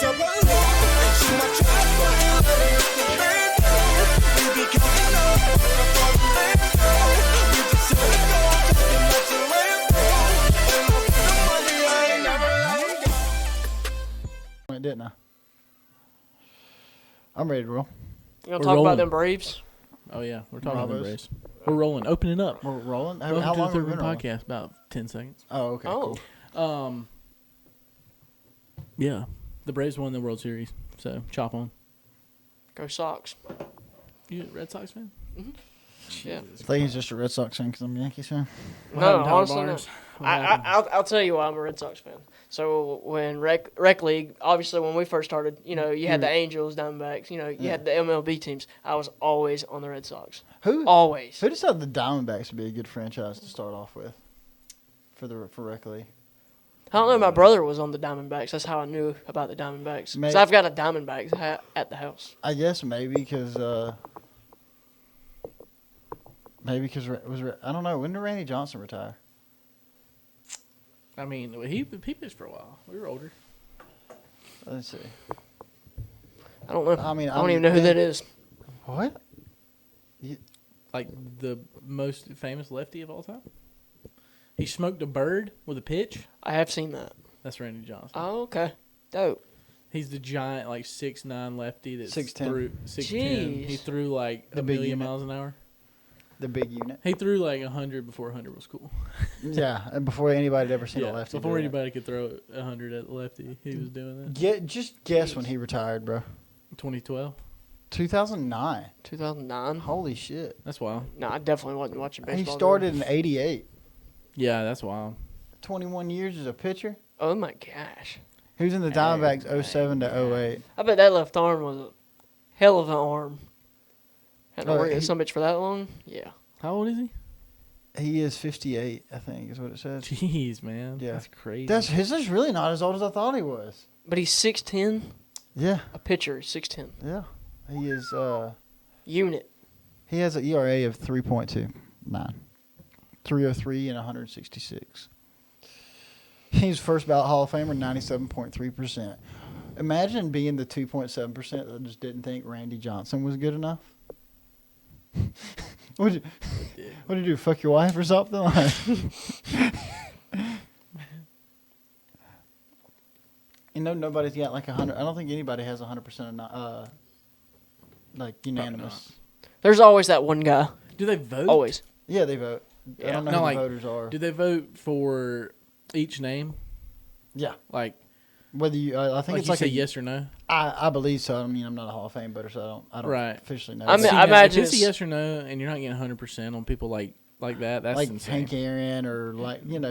Didn't I? I'm ready to roll. You want to talk about them Braves? Oh, yeah. We're talking about them Braves. We're rolling. Opening up. We're rolling? Welcome How to long the have we Third been One rolling? Podcast. About 10 seconds. Oh, okay. Oh. Cool. Yeah. The Braves won the World Series. So, chop on. Go Sox. You a Red Sox fan? Mm-hmm. Yeah. I think he's just a Red Sox fan because I'm a Yankees fan. No, honestly, no. I'll tell you why I'm a Red Sox fan. So when rec league, obviously when we first started, you had the Angels, Diamondbacks, you had the MLB teams. I was always on the Red Sox. Always. Who decided the Diamondbacks would be a good franchise to start off with for rec league? I don't know. My brother was on the Diamondbacks. That's how I knew about the Diamondbacks. Because I've got a Diamondbacks hat at the house. I guess maybe because I don't know, when did Randy Johnson retire? I mean, he pitched for a while. We were older. Let's see. I don't know. I mean, I don't even know who that is. What? Like the most famous lefty of all time? He smoked a bird with a pitch. I have seen that. That's Randy Johnson. Oh, okay. Dope. He's the giant, 6'9" lefty that's 6'10". 6'10". He threw a million miles an hour. The big unit. He threw 100 before 100 was cool. Yeah, and before anybody had ever seen a lefty. Before anybody could throw 100 at the lefty, he was doing that. Just guess when he retired, bro. 2012. 2009. 2009. Holy shit. That's wild. No, I definitely wasn't watching baseball. He started in 88. Yeah, that's wild. 21 years as a pitcher. Oh my gosh. He was in the Diamondbacks 07 to 08. I bet that left arm was a hell of an arm. Had to work at some bitch for that long? Yeah. How old is he? He is 58, I think, is what it says. Jeez, man. Yeah. That's crazy. He's really not as old as I thought he was. But he's 6'10"? Yeah. A pitcher is 6'10". Yeah. He is, Unit. he has an ERA of 3.29. 303 and 166. He's first ballot Hall of Famer, 97.3%. Imagine being the 2.7% that just didn't think Randy Johnson was good enough. What'd you do? Fuck your wife or something? Nobody's got 100. I don't think anybody has 100% of unanimous. There's always that one guy. Do they vote? Always. Yeah, they vote. Yeah. I don't know who the voters are. Do they vote for each name? Yeah. Whether you, I think it's you say yes or no. I believe so. I mean, I'm not a Hall of Fame voter, so I don't officially know. I mean, I imagine if it's a yes or no, and you're not getting 100% on people like that. That's insane. Hank Aaron or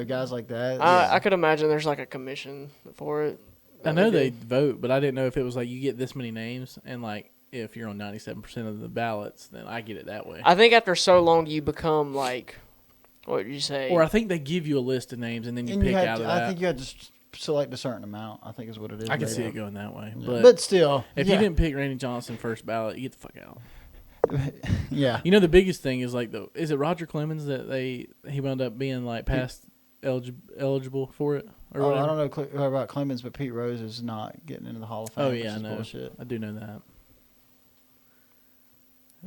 guys like that. I could imagine there's a commission for it. I know they vote, but I didn't know if it was you get this many names, and if you're on 97% of the ballots, then I get it that way. I think after so long, you become what would you say? Or I think they give you a list of names, and then you pick out of that. I think you had to select a certain amount, I think is what it is. I can see it going that way. Yeah. But still. If you didn't pick Randy Johnson first ballot, you get the fuck out. Yeah. The biggest thing is is it Roger Clemens that he wound up being past eligible for it? Or whatever? I don't know about Clemens, but Pete Rose is not getting into the Hall of Fame. Oh, yeah, I know. Bullshit. I do know that.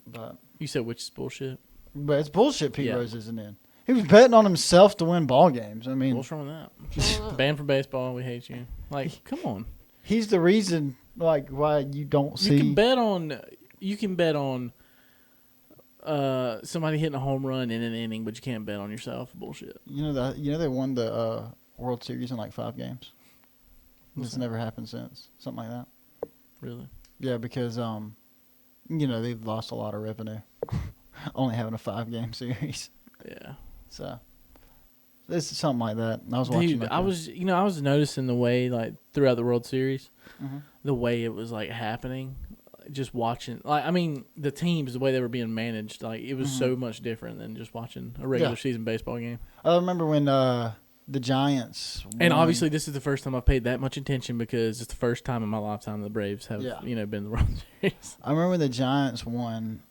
But you said which is bullshit? But it's bullshit Pete Rose isn't in. He was betting on himself to win ball games. I mean, what's wrong with that? Banned from baseball. We hate you. Come on. He's the reason, why you don't see. You can bet on somebody hitting a home run in an inning, but you can't bet on yourself. Bullshit. They won the World Series in 5 games. It's never happened since. Something like that. Really? Yeah, because they've lost a lot of revenue, only having a 5-game series. Yeah. So this is something like that. I was watching. I was noticing the way throughout the World Series, the way it was happening. Just watching, the teams, the way they were being managed, it was so much different than just watching a regular season baseball game. I remember when the Giants won. And obviously, this is the first time I've paid that much attention because it's the first time in my lifetime the Braves have been in the World Series. I remember when the Giants won.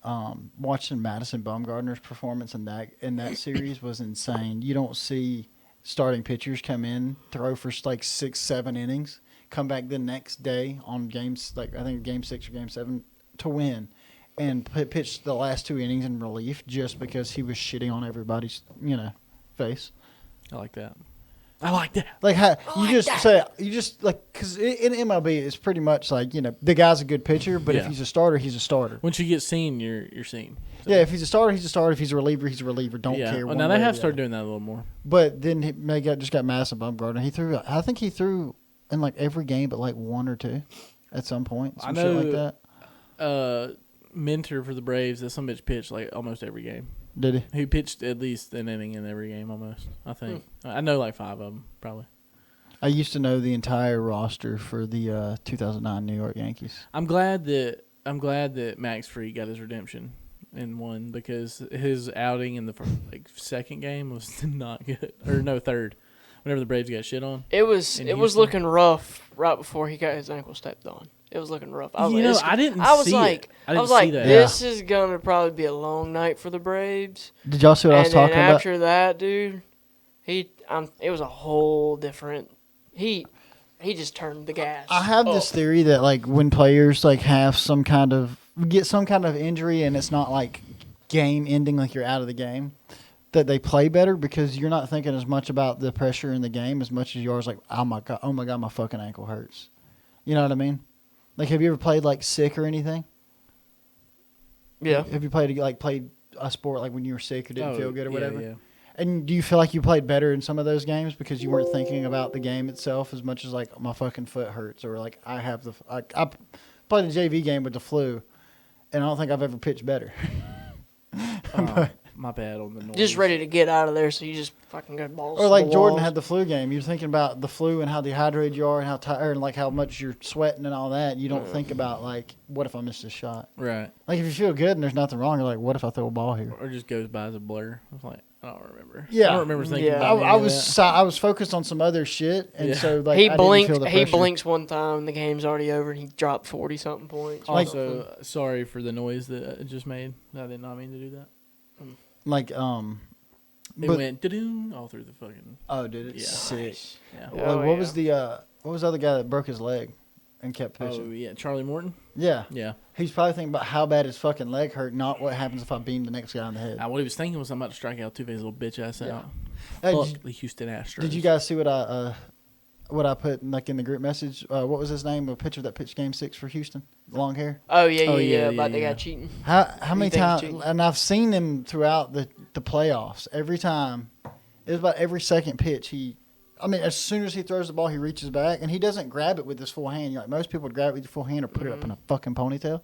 Watching Madison Bumgarner's performance in that series was insane. You don't see starting pitchers come in, throw for 6-7 innings, come back the next day on games, like I think Game 6 or Game 7, to win, and pitch the last 2 innings in relief just because he was shitting on everybody's, face. I like that. I like that. Like because in MLB it's pretty much like the guy's a good pitcher, but if he's a starter, he's a starter. Once you get seen, you're seen. So. Yeah, if he's a starter, he's a starter. If he's a reliever, he's a reliever. Don't care. Well, now they have started doing that a little more. But then he just got mad at Bumgarner. I think he threw in like every game, but like 1 or 2 at some point. Some shit like that. Mentor for the Braves, that some bitch pitched like almost every game. Did he? He pitched at least an inning in every game almost, I think. I know like 5 of them, probably. I used to know the entire roster for the 2009 New York Yankees. I'm glad that Max Fried got his redemption and won because his outing in the second game was not good. Or no, third. Whenever the Braves got shit on. It was looking rough right before he got his ankle stepped on. It was looking rough. I was like, this is gonna probably be a long night for the Braves. Did y'all see what I was talking about? After that, dude, it was a whole different. He just turned the gas. I have this theory that like when players like have get some kind of injury and it's not like game ending, like you're out of the game, that they play better because you're not thinking as much about the pressure in the game as much as you are like, oh my god, my fucking ankle hurts. You know what I mean? Like, have you ever played like sick or anything? Yeah. Have you played a sport like when you were sick or didn't feel good or whatever? Yeah. And do you feel like you played better in some of those games because you weren't thinking about the game itself as much as like my fucking foot hurts or like I played a JV game with the flu, and I don't think I've ever pitched better. My bad on the noise. Just ready to get out of there, so you just fucking go balls. Or like Jordan had the flu game. You're thinking about the flu and how dehydrated you are and how tired and like how much you're sweating and all that. You don't think about like, what if I miss this shot? Right. Like if you feel good and there's nothing wrong, you're like, what if I throw a ball here? Or just goes by as a blur. I was like, I don't remember. Yeah. I don't remember thinking about I was focused on some other shit, and so like he I blinked. didn't feel the pressure. He blinks one time, and the game's already over, and he dropped 40-something points. Also, sorry for the noise that I just made. I did not mean to do that. Like It went da-doom all through the fucking. Oh, did it? Yeah. Sick. Yeah. Like, what was the other guy that broke his leg and kept pitching? Oh yeah, Charlie Morton. Yeah. Yeah. He's probably thinking about how bad his fucking leg hurt, not what happens if I beam the next guy in the head. What he was thinking was I'm about to strike out Two-Face little bitch ass out. Hey, Fuck the Houston Astros. Did you guys see what I put like in the group message? What was his name? A pitcher that pitched Game 6 for Houston, long hair. Oh yeah. About the guy cheating. How many times? And I've seen him throughout the playoffs. Every time, it was about every second pitch. As soon as he throws the ball, he reaches back and he doesn't grab it with his full hand. Like most people would grab it with your full hand or put it up in a fucking ponytail.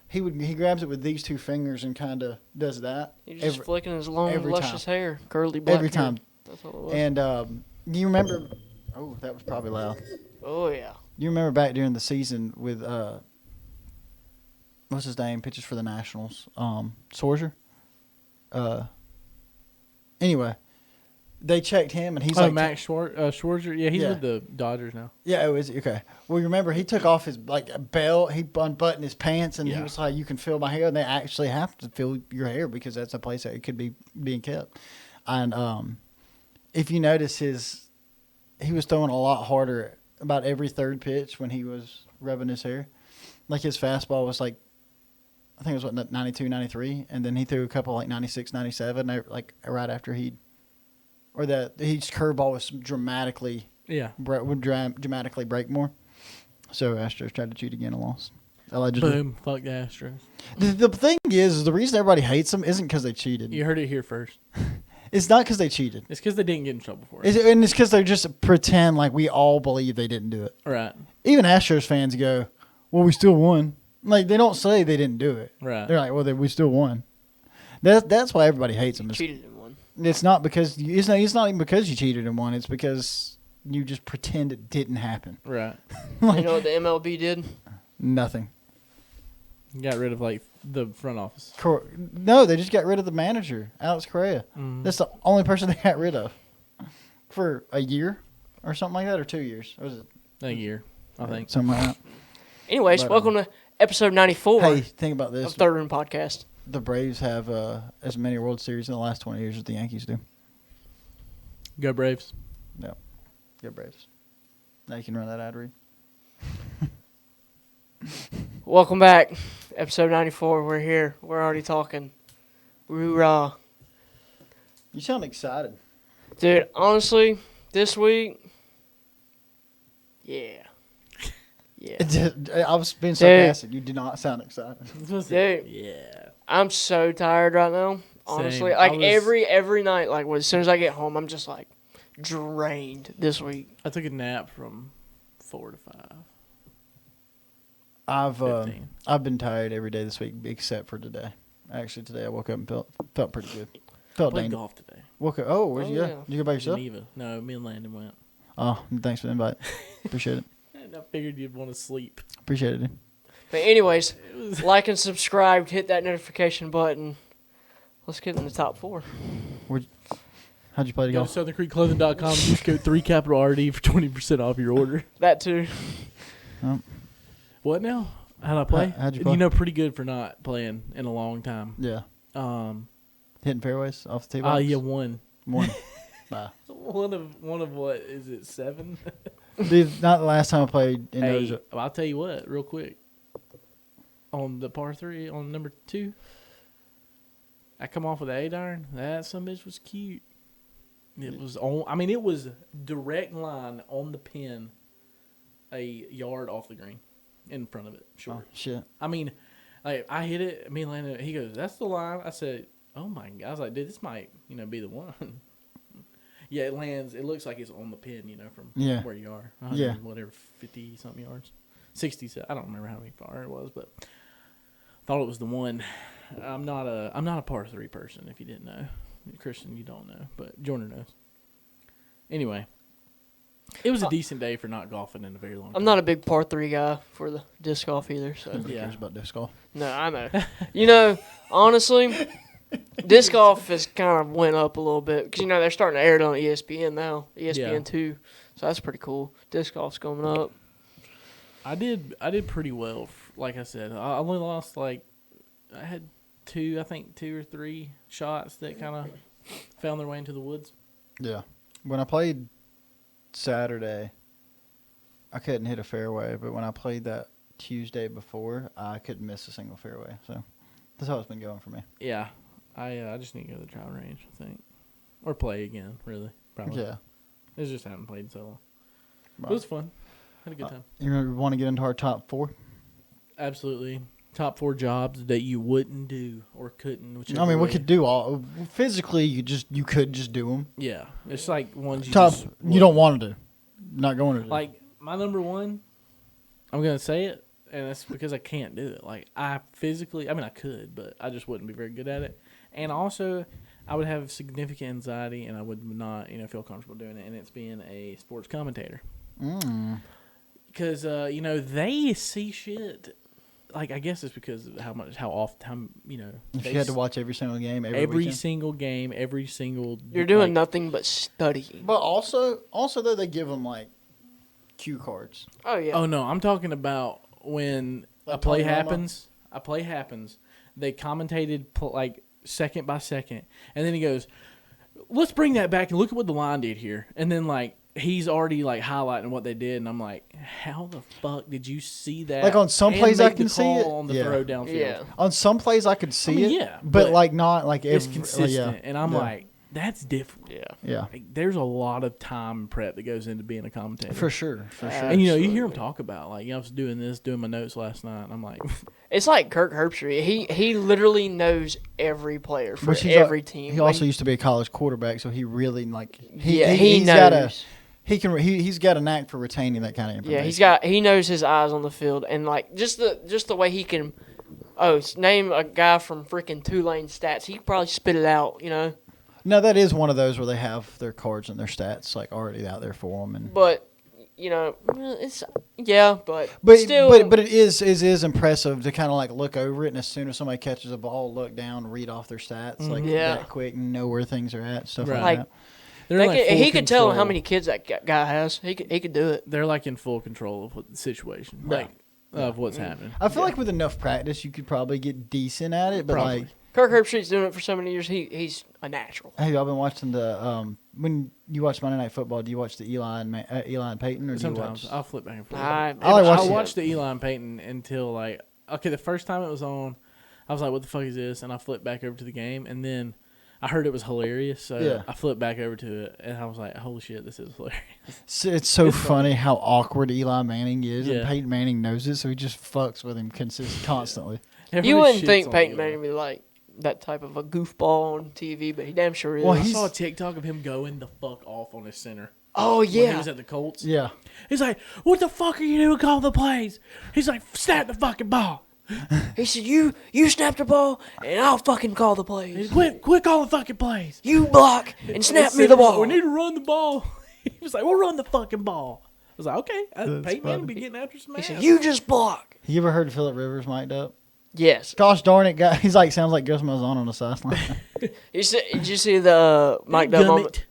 He grabs it with these 2 fingers and kind of does that. He's just flicking his long, luscious hair, curly black every time. Hair. That's all it was. And do you remember? Oh, that was probably loud. Oh yeah. You remember back during the season with what's his name? Pitches for the Nationals. Sorger. Anyway, they checked him and he's like Max Schwarzer. Yeah, he's with the Dodgers now. Yeah, it was okay. Well, you remember he took off his belt, he unbuttoned his pants, and he was like, "You can feel my hair." And they actually have to feel your hair because that's a place that it could be being kept. And if you notice, he was throwing a lot harder about every third pitch when he was rubbing his hair. Like his fastball was like, I think it was 92, 93, and then he threw a couple like 96, 97, like right after his curveball was dramatically would dramatically break more. So Astros tried to cheat again and lost. Allegedly. Boom. Fuck the Astros. The thing is the reason everybody hates them isn't because they cheated. You heard it here first. It's not because they cheated. It's because they didn't get in trouble for it. And it's because they just pretend like we all believe they didn't do it. Right. Even Astros fans go, well, we still won. Like, they don't say they didn't do it. Right. They're like, well, we still won. That's why everybody hates them. Cheated and won. It's not because it's not even because you cheated and won. It's because you just pretend it didn't happen. Right. You know what the MLB did? Nothing. Got rid of like the front office. No, they just got rid of the manager, Alex Correa. Mm. That's the only person they got rid of for a year or something like that, or 2 years. Or was it a year? I think something like that. Anyways, welcome to episode 94. Hey, think about this. Of Third Room Podcast. The Braves have as many World Series in the last 20 years as the Yankees do. Go Braves. Yeah. Go Braves. Now you can run that ad read. Welcome back. Episode 94. We're here. We're already talking. Roo-rah. You sound excited. Dude, honestly, this week, yeah. I was being sarcastic. You do not sound excited. Dude, Yeah. I'm so tired right now. Honestly, Same. like every night, like as soon as I get home, I'm just like drained this week. I took a nap from 4 to 5. 15. I've been tired every day this week except for today. Actually, today I woke up and felt pretty good. Felt Played dangerous. golf today. Woke up. Oh, where'd you go? Yeah. Did you go by yourself? Geneva. No, me and Landon went. Oh, thanks for the invite. Appreciate it. And I figured you'd want to sleep. Appreciate it, dude. But anyways, like and subscribe, hit that notification button. Let's get in the top 4. How'd you play the Go to golf? SouthernCreekClothing.com. Use code 3RD for 20% off your order. That too. What now? How'd I play? How'd you play? You know, pretty good for not playing in a long time. Yeah. Hitting fairways off the tee box? Yeah, one. One. Bye. One of what is it? 7? Dude, not the last time I played in those. Well, I'll tell you what, real quick. On the par 3, on number 2, I come off with an 8-iron. That some bitch was cute. It was on. I mean, it was direct line on the pin, a yard off the green, in front of it. Sure. Oh, shit. I mean, like I hit it. Me and Landon. He goes, "That's the line." I said, "Oh my god!" I was like, "Dude, this might, be the one." Yeah, it lands. It looks like it's on the pin, from where you are. Yeah. Whatever, 50 something yards, 60. I don't remember how many far it was, but thought it was the one. I'm not a par 3 person. If you didn't know, Christian, you don't know, but Jordan knows. Anyway, it was a decent day for not golfing in a very long time. I'm not a big par 3 guy for the disc golf either. So Who cares about disc golf? no, I know. Honestly, disc golf has kind of went up a little bit because they're starting to air it on ESPN now, ESPN 2. So that's pretty cool. Disc golf's coming up. I did pretty well. Like I said, I only lost I had 2 or 3 shots that kind of found their way into the woods. Yeah. When I played Saturday, I couldn't hit a fairway, but when I played that Tuesday before, I couldn't miss a single fairway. So that's how it's been going for me. Yeah, I just need to go to the driving range, I think, or play again. Really, probably. Yeah. I just haven't played in so long. Right. It was fun. Had a good time. You want to get into our top 4? Absolutely. Top 4 jobs that you wouldn't do or couldn't. I mean, we could do all. Physically, you could just do them. Yeah, it's like ones you Top. just You don't want to do. Not going to do. like my number 1. I'm gonna say it, and that's because I can't do it. Like I could, but I just wouldn't be very good at it. And also, I would have significant anxiety, and I would not, feel comfortable doing it. And it's being a sports commentator. Because they see shit. Like I guess it's because of how often if you had to watch every single game, every single game, every single. You're doing nothing but studying. But also though they give them cue cards. Oh yeah. Oh no, I'm talking about when a play happens. A play happens. They commentated second by second, and then he goes, "Let's bring that back and look at what the line did here." And then he's already highlighting what they did, and I'm like, "How the fuck did you see that?" On some and plays I make can the see call it on the throw downfield. Yeah. On some plays I could see it. Yeah, but not it's every. consistent, and I'm like, "That's different." Yeah. Yeah. There's a lot of time and prep that goes into being a commentator. For sure. And you hear them talk about I was doing my notes last night, and I'm like, it's like Kirk Herbstreit. He literally knows every player for every team. He also used to be a college quarterback, so he really he he's knows. He's got a knack for retaining that kind of information. Yeah, he knows his eyes on the field, and just the way he can. Name a guy from freaking Tulane Stats. He could probably spit it out, No, that is one of those where they have their cards and their stats already out there for them, But it's but still. But it is impressive to kind of look over it, and as soon as somebody catches a ball, look down, read off their stats that quick, and know where things are at, stuff like that. He could tell how many kids that guy has. He could do it. They're in full control of the situation, of what's happening. I feel like with enough practice, you could probably get decent at it, but Probably. Kirk Herbstreit's doing it for so many years. He's a natural. Hey, y'all been watching the when you watch Monday Night Football? Do you watch the Eli and Peyton, or Sometimes do you watch? I'll flip back and forth. I I'll watch the Eli and Peyton until okay, the first time it was on, I was like, what the fuck is this? And I flipped back over to the game, and then I heard it was hilarious, so I flipped back over to it, and I was like, holy shit, this is hilarious. It's so funny how awkward Eli Manning is, and Peyton Manning knows it, so he just fucks with him constantly. You wouldn't think Peyton Manning would be like that type of a goofball on TV, but he damn sure is. Well, I saw a TikTok of him going the fuck off on his center. Oh, yeah. When he was at the Colts. Yeah. He's like, what the fuck are you doing calling the plays? He's like, snap the fucking ball. He said, you snap the ball, and I'll fucking call the plays. Quit calling fucking plays. You block and snap me the ball. We need to run the ball. He was like, we'll run the fucking ball. I was like, okay. Peyton Manning be getting after some ass. He said, you just block. You ever heard Phillip Rivers mic'd up? Yes. Gosh darn it, guy. He's like, sounds like Gus Malzahn on the sideline. Did you see the mic'd up moment?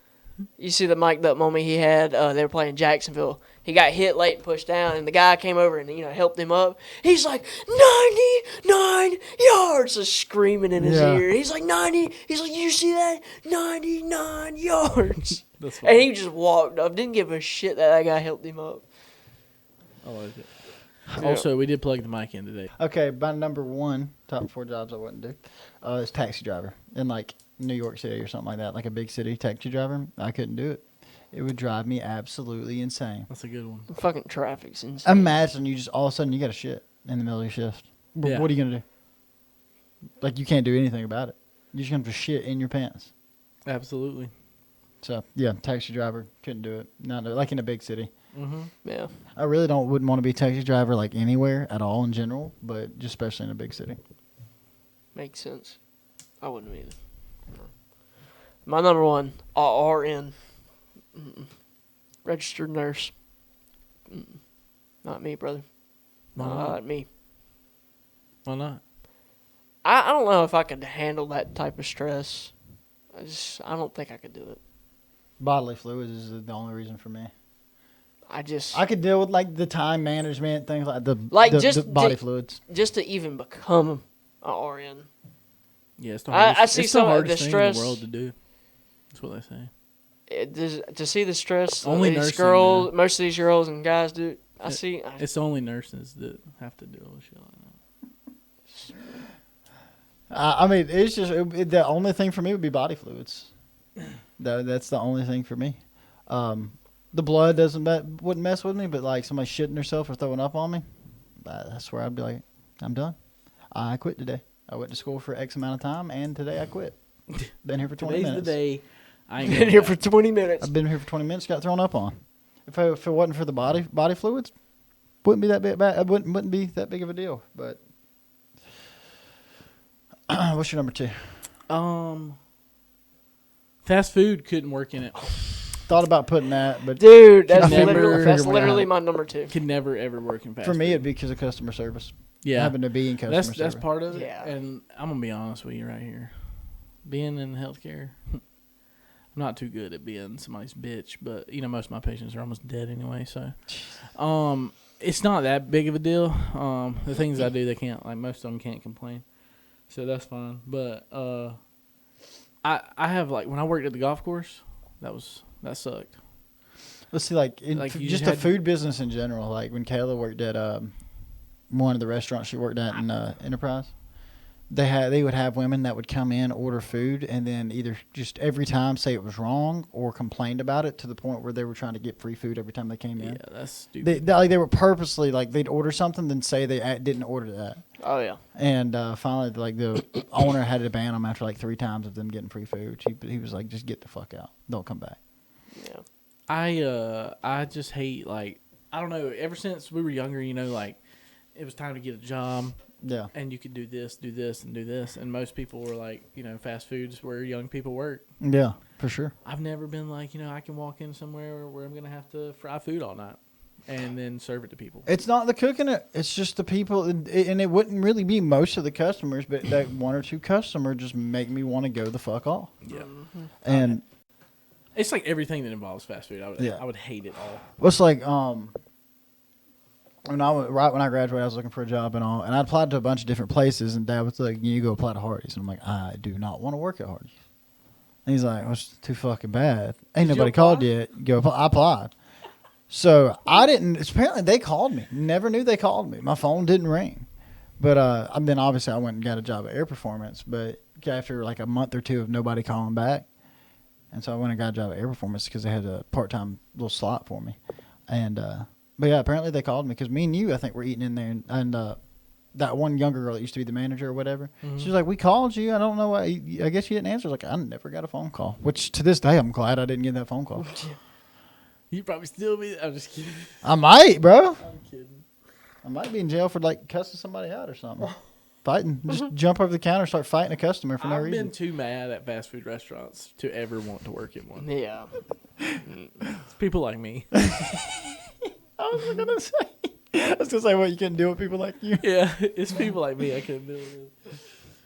You see the mic'd up moment he had? They were playing Jacksonville. He got hit late and pushed down, and the guy came over and helped him up. He's like 99 yards, just screaming in his ear. He's like 90. He's like, you see that? 99 yards. And he just walked up. Didn't give a shit that guy helped him up. I like it. Also, we did plug the mic in today. Okay, my number one top 4 jobs I wouldn't do is taxi driver in like New York City or something like that, like a big city taxi driver. I couldn't do it. It would drive me absolutely insane. That's a good one. The fucking traffic's insane. Imagine you just all of a sudden you got a shit in the middle of your shift. Yeah. What are you gonna do? Like you can't do anything about it. You just gonna have to shit in your pants. Absolutely. So yeah, taxi driver couldn't do it. Not like in a big city. Mm-hmm. Yeah. I really wouldn't want to be a taxi driver like anywhere at all in general, but just especially in a big city. Makes sense. I wouldn't either. No. My number one, RN. Registered nurse. Not me, brother. Not me. Why not? I don't know if I could handle that type of stress. I don't think I could do it. Bodily fluids is the only reason for me. I could deal with like the time management, things like the body fluids. Just to even become an RN. Yeah, it's the hardest, I see it's some the hardest the thing stress in the world to do. That's what they say. To see the stress only these nursing, girls, most of these girls and guys do. It's only nurses that have to deal with shit like that. I mean, it's just the only thing for me would be body fluids. That's the only thing for me. The blood wouldn't mess with me, but like somebody shitting herself or throwing up on me, that's where I'd be like, I'm done. I quit today. I went to school for X amount of time, and today I quit. Been here for 20 minutes. Today's the day. I ain't been here for 20 minutes. I've been here for 20 minutes. Got thrown up on. If it wasn't for the body fluids, wouldn't be that big. It wouldn't be that big of a deal. But what's your number 2? Fast food couldn't work in it. Thought about putting that, but dude, that's literally my number 2. Could never ever work in fast food. For me, it'd be because of customer service. Yeah, having to be in customer service. That's part of it. Yeah. And I'm gonna be honest with you right here. Being in healthcare, I'm not too good at being somebody's bitch, but most of my patients are almost dead anyway, so it's not that big of a deal. The things I do, they can't, like most of them can't complain, so that's fine. But I have, like, when I worked at the golf course, that sucked. Let's see, just the food business in general. Like when Kayla worked at one of the restaurants she worked at in Enterprise, they would have women that would come in, order food, and then either just every time say it was wrong or complained about it to the point where they were trying to get free food every time they came in. Yeah, that's stupid. They were purposely, like, they'd order something, then say they didn't order that. Oh, yeah. And finally, like, the owner had to ban them after like 3 times of them getting free food. He was like, just get the fuck out. Don't come back. Yeah. I just hate, like, I don't know, ever since we were younger, like, it was time to get a job. Yeah. And you could do this, and do this. And most people were like, fast food's where young people work. Yeah, for sure. I've never been like, I can walk in somewhere where I'm going to have to fry food all night and then serve it to people. It's not the cooking it. It's just the people. And it wouldn't really be most of the customers, but that 1 or 2 customers just make me want to go the fuck off. Yeah. Mm-hmm. And it's like everything that involves fast food. I would hate it all. Well, it's like, when I graduated, I was looking for a job and all, and I applied to a bunch of different places, and Dad was like, "You go apply to Hardee's," and I'm like, "I do not want to work at Hardee's." And he's like, "Well, it's too fucking bad. Ain't nobody called yet. Go apply." I applied. So I didn't. Apparently, they called me. Never knew they called me. My phone didn't ring. But and then obviously I went and got a job at Air Performance, but after like a month or two of nobody calling back, and so I went and got a job at Air Performance because they had a part-time little slot for me. And but yeah, apparently they called me because me and you, I think, were eating in there, and that one younger girl that used to be the manager or whatever, she was like, "We called you. I don't know why. I guess you didn't answer." I was like, "I never got a phone call," which to this day I'm glad I didn't get that phone call. You probably still be. I'm just kidding. I might, bro. I'm kidding. I might be in jail for like cussing somebody out or something. Fighting, just jump over the counter, start fighting a customer for no reason. I've been too mad at fast food restaurants to ever want to work at one. Yeah. It's people like me. I was gonna say what you couldn't deal with people like you. Yeah, it's people like me I couldn't deal with.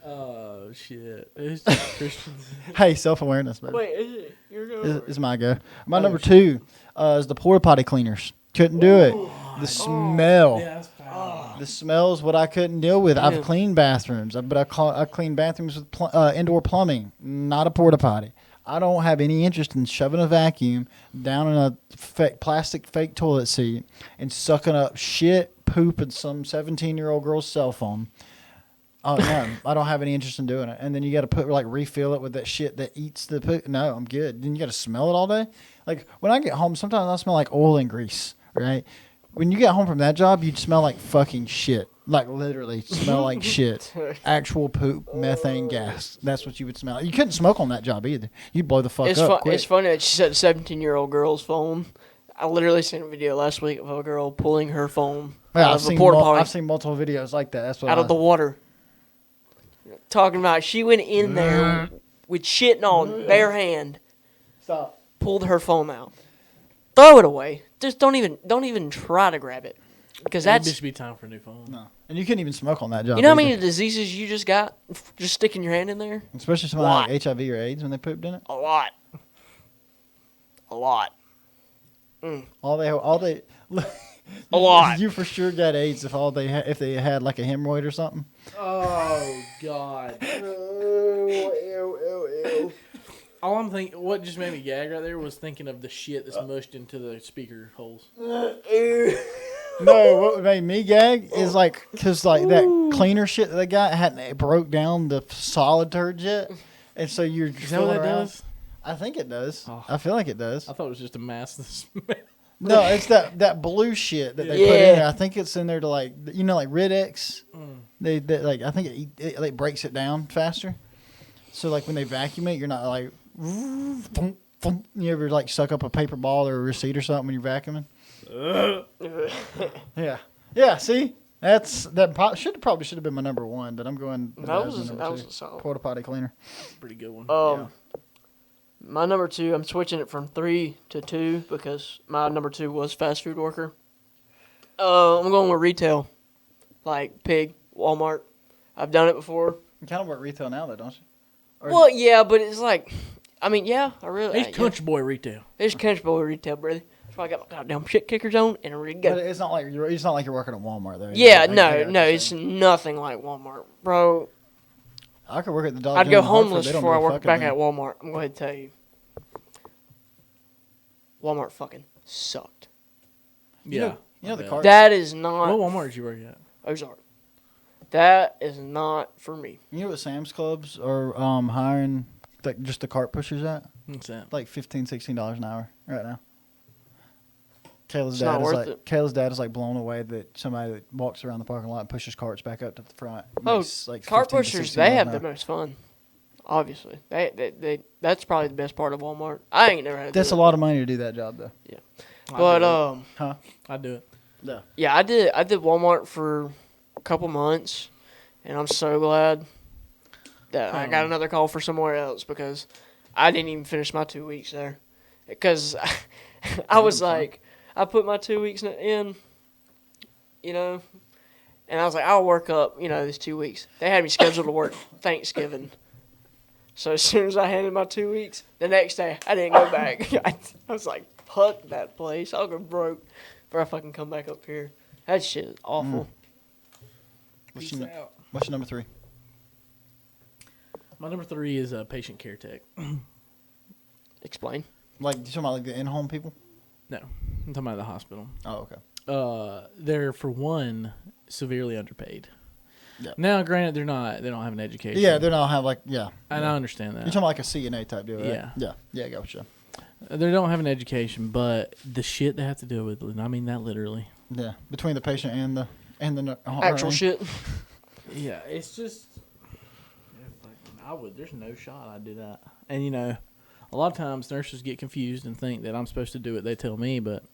Oh shit! It's just Christians. Hey, self-awareness, baby. Wait, is it? You're going. It's my go. My number 2 is the porta potty cleaners. Couldn't do it. The smell. Yeah, that's bad. The smell is what I couldn't deal with. I've cleaned bathrooms, but I clean bathrooms with indoor plumbing, not a porta potty. I don't have any interest in shoving a vacuum down in a plastic fake toilet seat and sucking up shit, poop, and some 17-year-old girl's cell phone. Oh no, I don't have any interest in doing it. And then you got to refill it with that shit that eats the poop. No, I'm good. Then you got to smell it all day. Like when I get home, sometimes I smell like oil and grease. Right? When you get home from that job, you'd smell like fucking shit. Like literally smell like shit. Actual poop, methane gas. That's what you would smell. You couldn't smoke on that job either. You'd blow the fuck up quick. It's funny that she said 17-year-old girl's phone. I literally seen a video last week of a girl pulling her phone out of a porta potty. I've seen multiple videos like that. That's what out of the water. Talking about she went in there with shit on bare hand. Stop. Pulled her phone out. Throw it away. Just don't even try to grab it. Because Maybe it should be time for a new phone. No. And you couldn't even smoke on that job. You know how either. many diseases you just got just sticking your hand in there? Especially something like HIV or AIDS when they pooped in it. A lot. All they A lot. You for sure got AIDS if they had like a hemorrhoid or something. Oh God. All I'm thinking, what just made me gag right there was thinking of the shit that's mushed into the speaker holes. No, what made me gag is like, cause like that cleaner shit that they got hadn't broke down the solid turd yet, and so you're. Is that what that does? I think it does. Oh. I feel like it does. I thought it was just a mass of smell. No, it's that blue shit that they put in there. I think it's in there to like like Rid-X. They like I think it like breaks it down faster. So like when they vacuum it, you're not like you ever like suck up a paper ball or a receipt or something when you're vacuuming. Yeah. See, that probably should have been my number 1, but I'm going. That was a solid porta potty cleaner. Pretty good one. My number 2, I'm switching it from 3 to 2 because my number 2 was fast food worker. I'm going with retail, like Pig, Walmart. I've done it before. You kind of work retail now, though, don't you? Well, yeah, but it's like, I mean, yeah, I really. It's country boy retail. It's country boy retail, brother. That's why I got my goddamn shit kickers on and ready to go. But it's not like you're working at Walmart, though. Yeah, no, it's nothing like Walmart, bro. I could work at the Dollar I'd General go in Hartford. homeless before I worked back at Walmart. I'm going to tell you. Walmart fucking sucked. Yeah. You know the cart. That is not. What Walmart did you work at? Ozark. That is not for me. You know what Sam's Clubs are hiring just the cart pushers at? What's that? Like $15, $16 an hour right now. Kayla's dad is like blown away that somebody that walks around the parking lot and pushes carts back up to the front. Like cart pushers, they have the most fun. Obviously, they that's probably the best part of Walmart. I ain't never had. That's a lot of money to do that job, though. Yeah, but I'd do it. Yeah. Yeah, I did Walmart for a couple months, and I'm so glad that I got another call for somewhere else because I didn't even finish my 2 weeks there. Because I was like, I put my 2 weeks in, and I was like, I'll work up, these 2 weeks. They had me scheduled to work Thanksgiving. So as soon as I handed my 2 weeks, the next day I didn't go back. I was like, fuck that place. I'll go broke before I fucking come back up here. That shit is awful. What's your number 3? My number 3 is patient care tech. Explain. Like, you talking about like the in-home people? No, I'm talking about the hospital. Oh, okay. They're, for one, severely underpaid. Yeah. Now, granted, they don't have an education. Yeah, they don't have and I understand that. You're talking like a CNA type deal, right? Yeah. Yeah, I got you. They don't have an education, but the shit they have to deal with, and I mean that literally. Yeah, between the patient and the actual shit. Yeah, it's just. There's no shot I'd do that. And a lot of times nurses get confused and think that I'm supposed to do what they tell me, but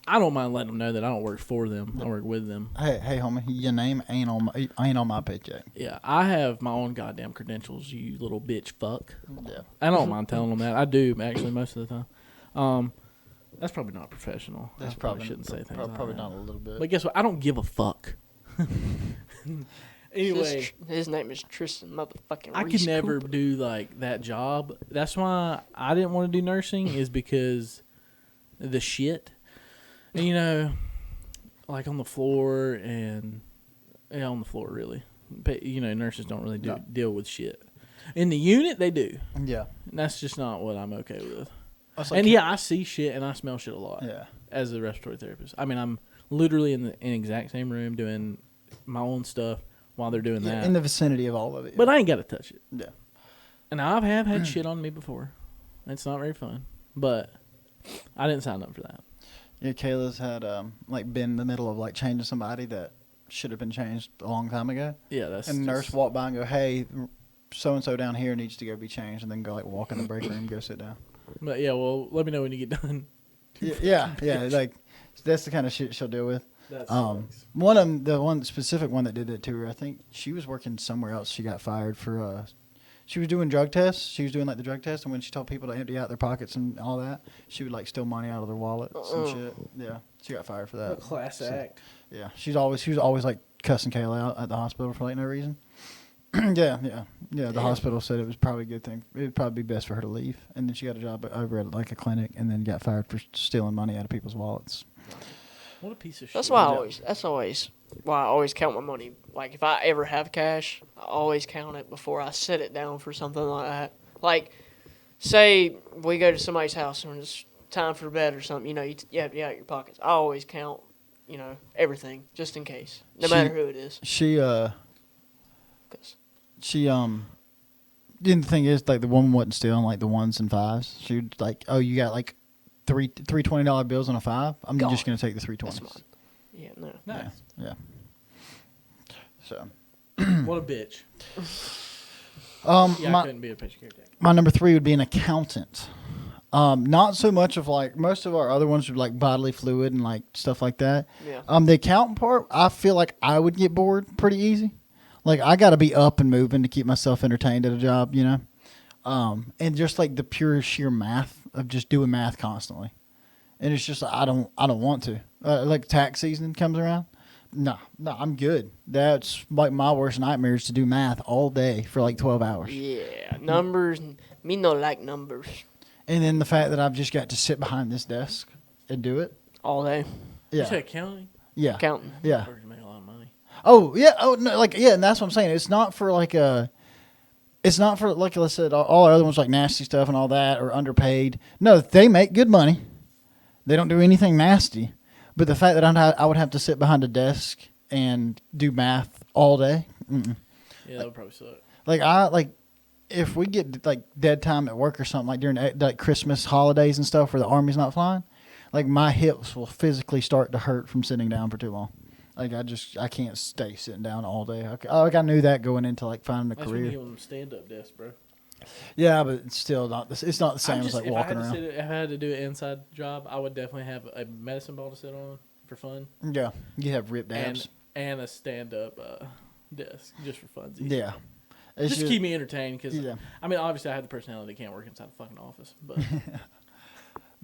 I don't mind letting them know that I don't work for them. I work with them. Hey, homie, your name ain't on my paycheck. Yeah, I have my own goddamn credentials, you little bitch fuck. Yeah. I don't mind telling them that. I do, actually, most of the time. That's probably not professional. That's I probably shouldn't say things probably like that. not a little bit. But guess what? I don't give a fuck. Anyway, his name is Tristan motherfucking I Reese could never Cooper. do that job. That's why I didn't want to do nursing is because the shit. And, like on the floor and on the floor really. But, nurses don't really deal with shit. In the unit they do. Yeah. And that's just not what I'm okay with. Like I see shit and I smell shit a lot. Yeah. As a respiratory therapist. I mean, I'm literally in the exact same room doing my own stuff while they're doing that. In the vicinity of all of it. Yeah. But I ain't got to touch it. Yeah. And I have had shit on me before. It's not very fun. But I didn't sign up for that. Yeah, Kayla's had been in the middle of changing somebody that should have been changed a long time ago. Yeah, that's. And the nurse walked by and go, "Hey, so and so down here needs to go be changed," and then go walk in the break room, go sit down. But yeah, well, let me know when you get done. Yeah. That's the kind of shit she'll deal with. That's one specific one that did that to her, I think she was working somewhere else. She got fired for she was doing drug tests. She was doing the drug test, and when she told people to empty out their pockets and all that, she would steal money out of their wallets and shit. Yeah, she got fired for that. A class act. Yeah, she was always cussing Kayla out at the hospital for no reason. Yeah. The hospital said it was probably a good thing. It would probably be best for her to leave, and then she got a job over at a clinic, and then got fired for stealing money out of people's wallets. What a piece of shit. That's why I always count my money. Like, if I ever have cash, I always count it before I set it down for something like that. Like, say we go to somebody's house and it's time for bed or something, you have to out your pockets. I always count, everything, just in case, no matter who it is. The thing is, the woman wasn't stealing, the ones and fives. She would, oh, you got, three $20 bills and a $5? I'm just going to take the 320s. That's mine. Yeah, no. Nice. Yeah. So. What a bitch. I couldn't be a patient care tech. My number 3 would be an accountant. Not so much of most of our other ones would bodily fluid and stuff like that. Yeah. The accountant part, I feel like I would get bored pretty easy. I got to be up and moving to keep myself entertained at a job, and just the pure sheer math of just doing math constantly. And it's just I don't want to. Tax season comes around. No, I'm good. That's my worst nightmare is to do math all day for 12 hours. Yeah, numbers. Me no like numbers. And then the fact that I've just got to sit behind this desk and do it. All day. Yeah. You said accounting? Yeah. Counting. Yeah. You make a lot of money. Oh, yeah. Oh, no, and that's what I'm saying. It's not for it's not for, like I said, all our other ones nasty stuff and all that or underpaid. No, they make good money. They don't do anything nasty. But the fact that I would have to sit behind a desk and do math all day. Mm-mm. Yeah, that would probably suck. If we get dead time at work or something during Christmas holidays and stuff where the Army's not flying, my hips will physically start to hurt from sitting down for too long. I can't stay sitting down all day. I knew that going into finding a That's career. when you on stand-up desk, bro. Yeah, but it's still not. It's not the same as walking around. If I had to do an inside job, I would definitely have a medicine ball to sit on for fun. Yeah, you have ripped abs and a stand-up desk just for fun. Yeah, just keep me entertained because yeah. I mean, obviously, I have the personality that can't work inside a fucking office, but.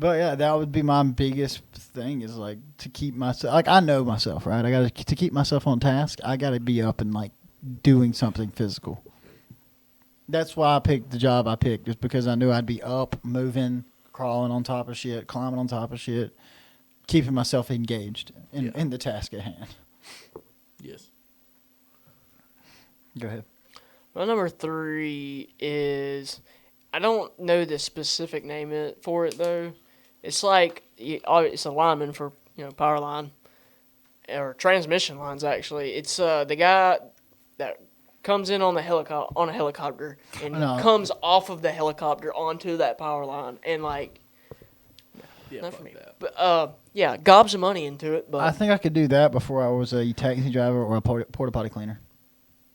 But yeah, that would be my biggest thing is to keep myself. I know myself, right? I got to keep myself on task. I got to be up and doing something physical. That's why I picked the job I picked, just because I knew I'd be up, moving, crawling on top of shit, climbing on top of shit, keeping myself engaged in the task at hand. Yes. Go ahead. My number 3 is, I don't know the specific name for it though. It's it's a lineman for power line or transmission lines actually. It's the guy that comes in on a helicopter and No. comes off of the helicopter onto that power line and like. Yeah, Not fuck for me. that. But yeah, gobs of money into it. But I think I could do that before I was a taxi driver or a porta potty cleaner.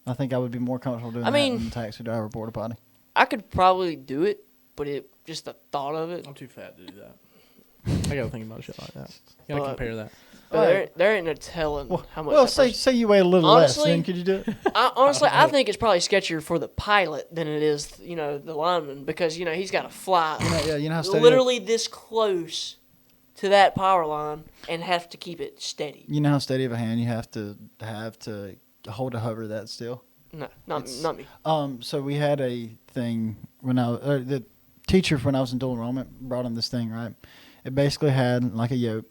I think I would be more comfortable doing that than a taxi driver or porta potty. I could probably do it, but just the thought of it. I'm too fat to do that. I gotta think about shit like that. You gotta compare that. But there ain't no telling how much. Well, say you weigh a little Honestly, less, then could you do it? I think it's probably sketchier for the pilot than it is, the lineman, because he's got to fly. You know how steady. Literally this close to that power line and have to keep it steady. You know how steady of a hand you have to hold a hover that still. No, not me. So we had a thing when the teacher when I was in dual enrollment brought in this thing, right? It basically had like a yoke,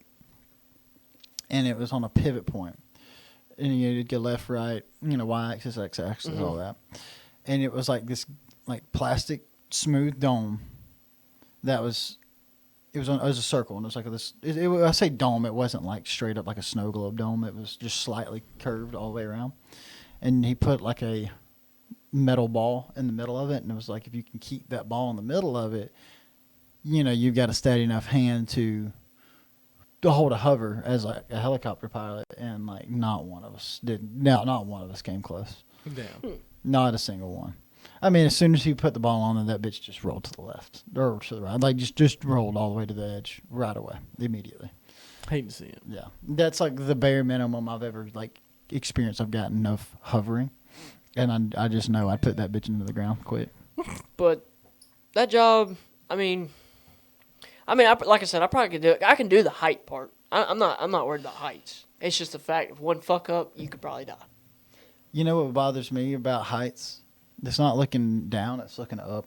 and it was on a pivot point, and you'd go left, right, y-axis, x-axis, all that, and it was like this like plastic smooth dome that was. It was a circle, and it was like this. I say dome. It wasn't like straight up like a snow globe dome. It was just slightly curved all the way around. And he put like a metal ball in the middle of it, and it was like if you can keep that ball in the middle of it, you've got a steady enough hand to hold a hover as like a helicopter pilot. And like not one of us did. No, not one of us came close. Damn. Not a single one. I mean, as soon as he put the ball on, that bitch just rolled to the left or to the right. Like just rolled all the way to the edge right away, immediately. Hate to see it. Yeah, that's like the bare minimum I've ever experienced. I've gotten of hovering, and I just know I'd put that bitch into the ground quick. But that job, like I said, I probably could do it. I can do the height part. I'm not worried about heights. It's just the fact of one fuck up, you could probably die. You know what bothers me about heights? It's not looking down; it's looking up.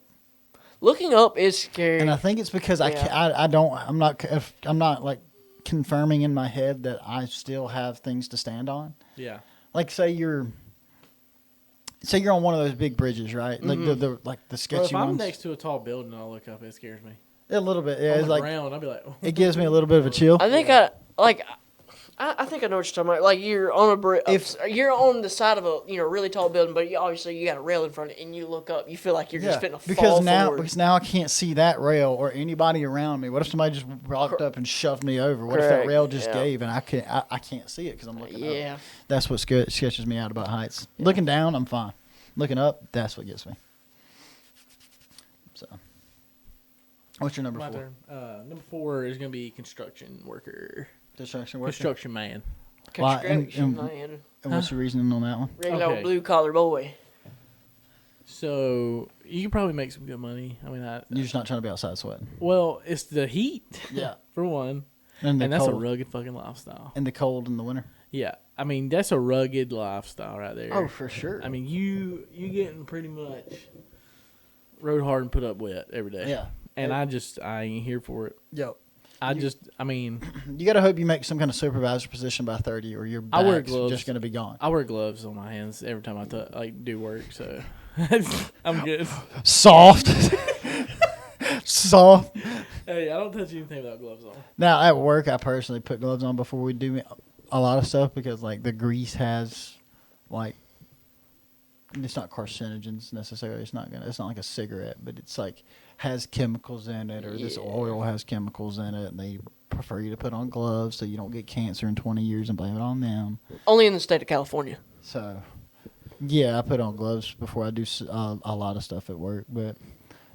Looking up is scary, and I think it's because I'm not like confirming in my head that I still have things to stand on. Yeah. Like say you're on one of those big bridges, right? Mm-hmm. Like the sketchy ones. If I'm next to a tall building and I look up, it scares me. A little bit, yeah. On It's the like ground, I'll be like, it gives me a little bit of a chill. I think I think I know what you're talking about. Like you're on a bridge, you're on the side of a really tall building, but obviously you got a rail in front of it, and you look up, you feel like you're just fitting to fall forward. Because now I can't see that rail or anybody around me. What if somebody just walked up and shoved me over? What if that rail just gave and I can't see it because I'm looking up? Yeah, that's what sketches me out about heights. Yeah. Looking down, I'm fine. Looking up, that's what gets me. So, what's your number 4? Turn. Number 4 is gonna be construction worker. Construction worker. Construction man. Construction man. And what's the reasoning on that one? Regular old blue collar boy. So you can probably make some good money. I mean, you're just not trying to be outside sweating. Well, it's the heat. Yeah. For one, and that's a rugged fucking lifestyle. And the cold in the winter. Yeah, I mean that's a rugged lifestyle right there. Oh, for sure. I mean you getting pretty much rode hard and put up wet every day. Yeah. And I ain't here for it. Yep. You got to hope you make some kind of supervisor position by 30 or your back's just going to be gone. I wear gloves on my hands every time I do work, so I'm good. Soft. Soft. Hey, I don't touch anything without gloves on. Now, at work, I personally put gloves on before we do a lot of stuff because, the grease has, it's not carcinogens necessarily. It's not like a cigarette, but it's has chemicals in it, or this oil has chemicals in it, and they prefer you to put on gloves so you don't get cancer in 20 years and blame it on them. Only in the state of California. So, yeah, I put on gloves before I do a lot of stuff at work. But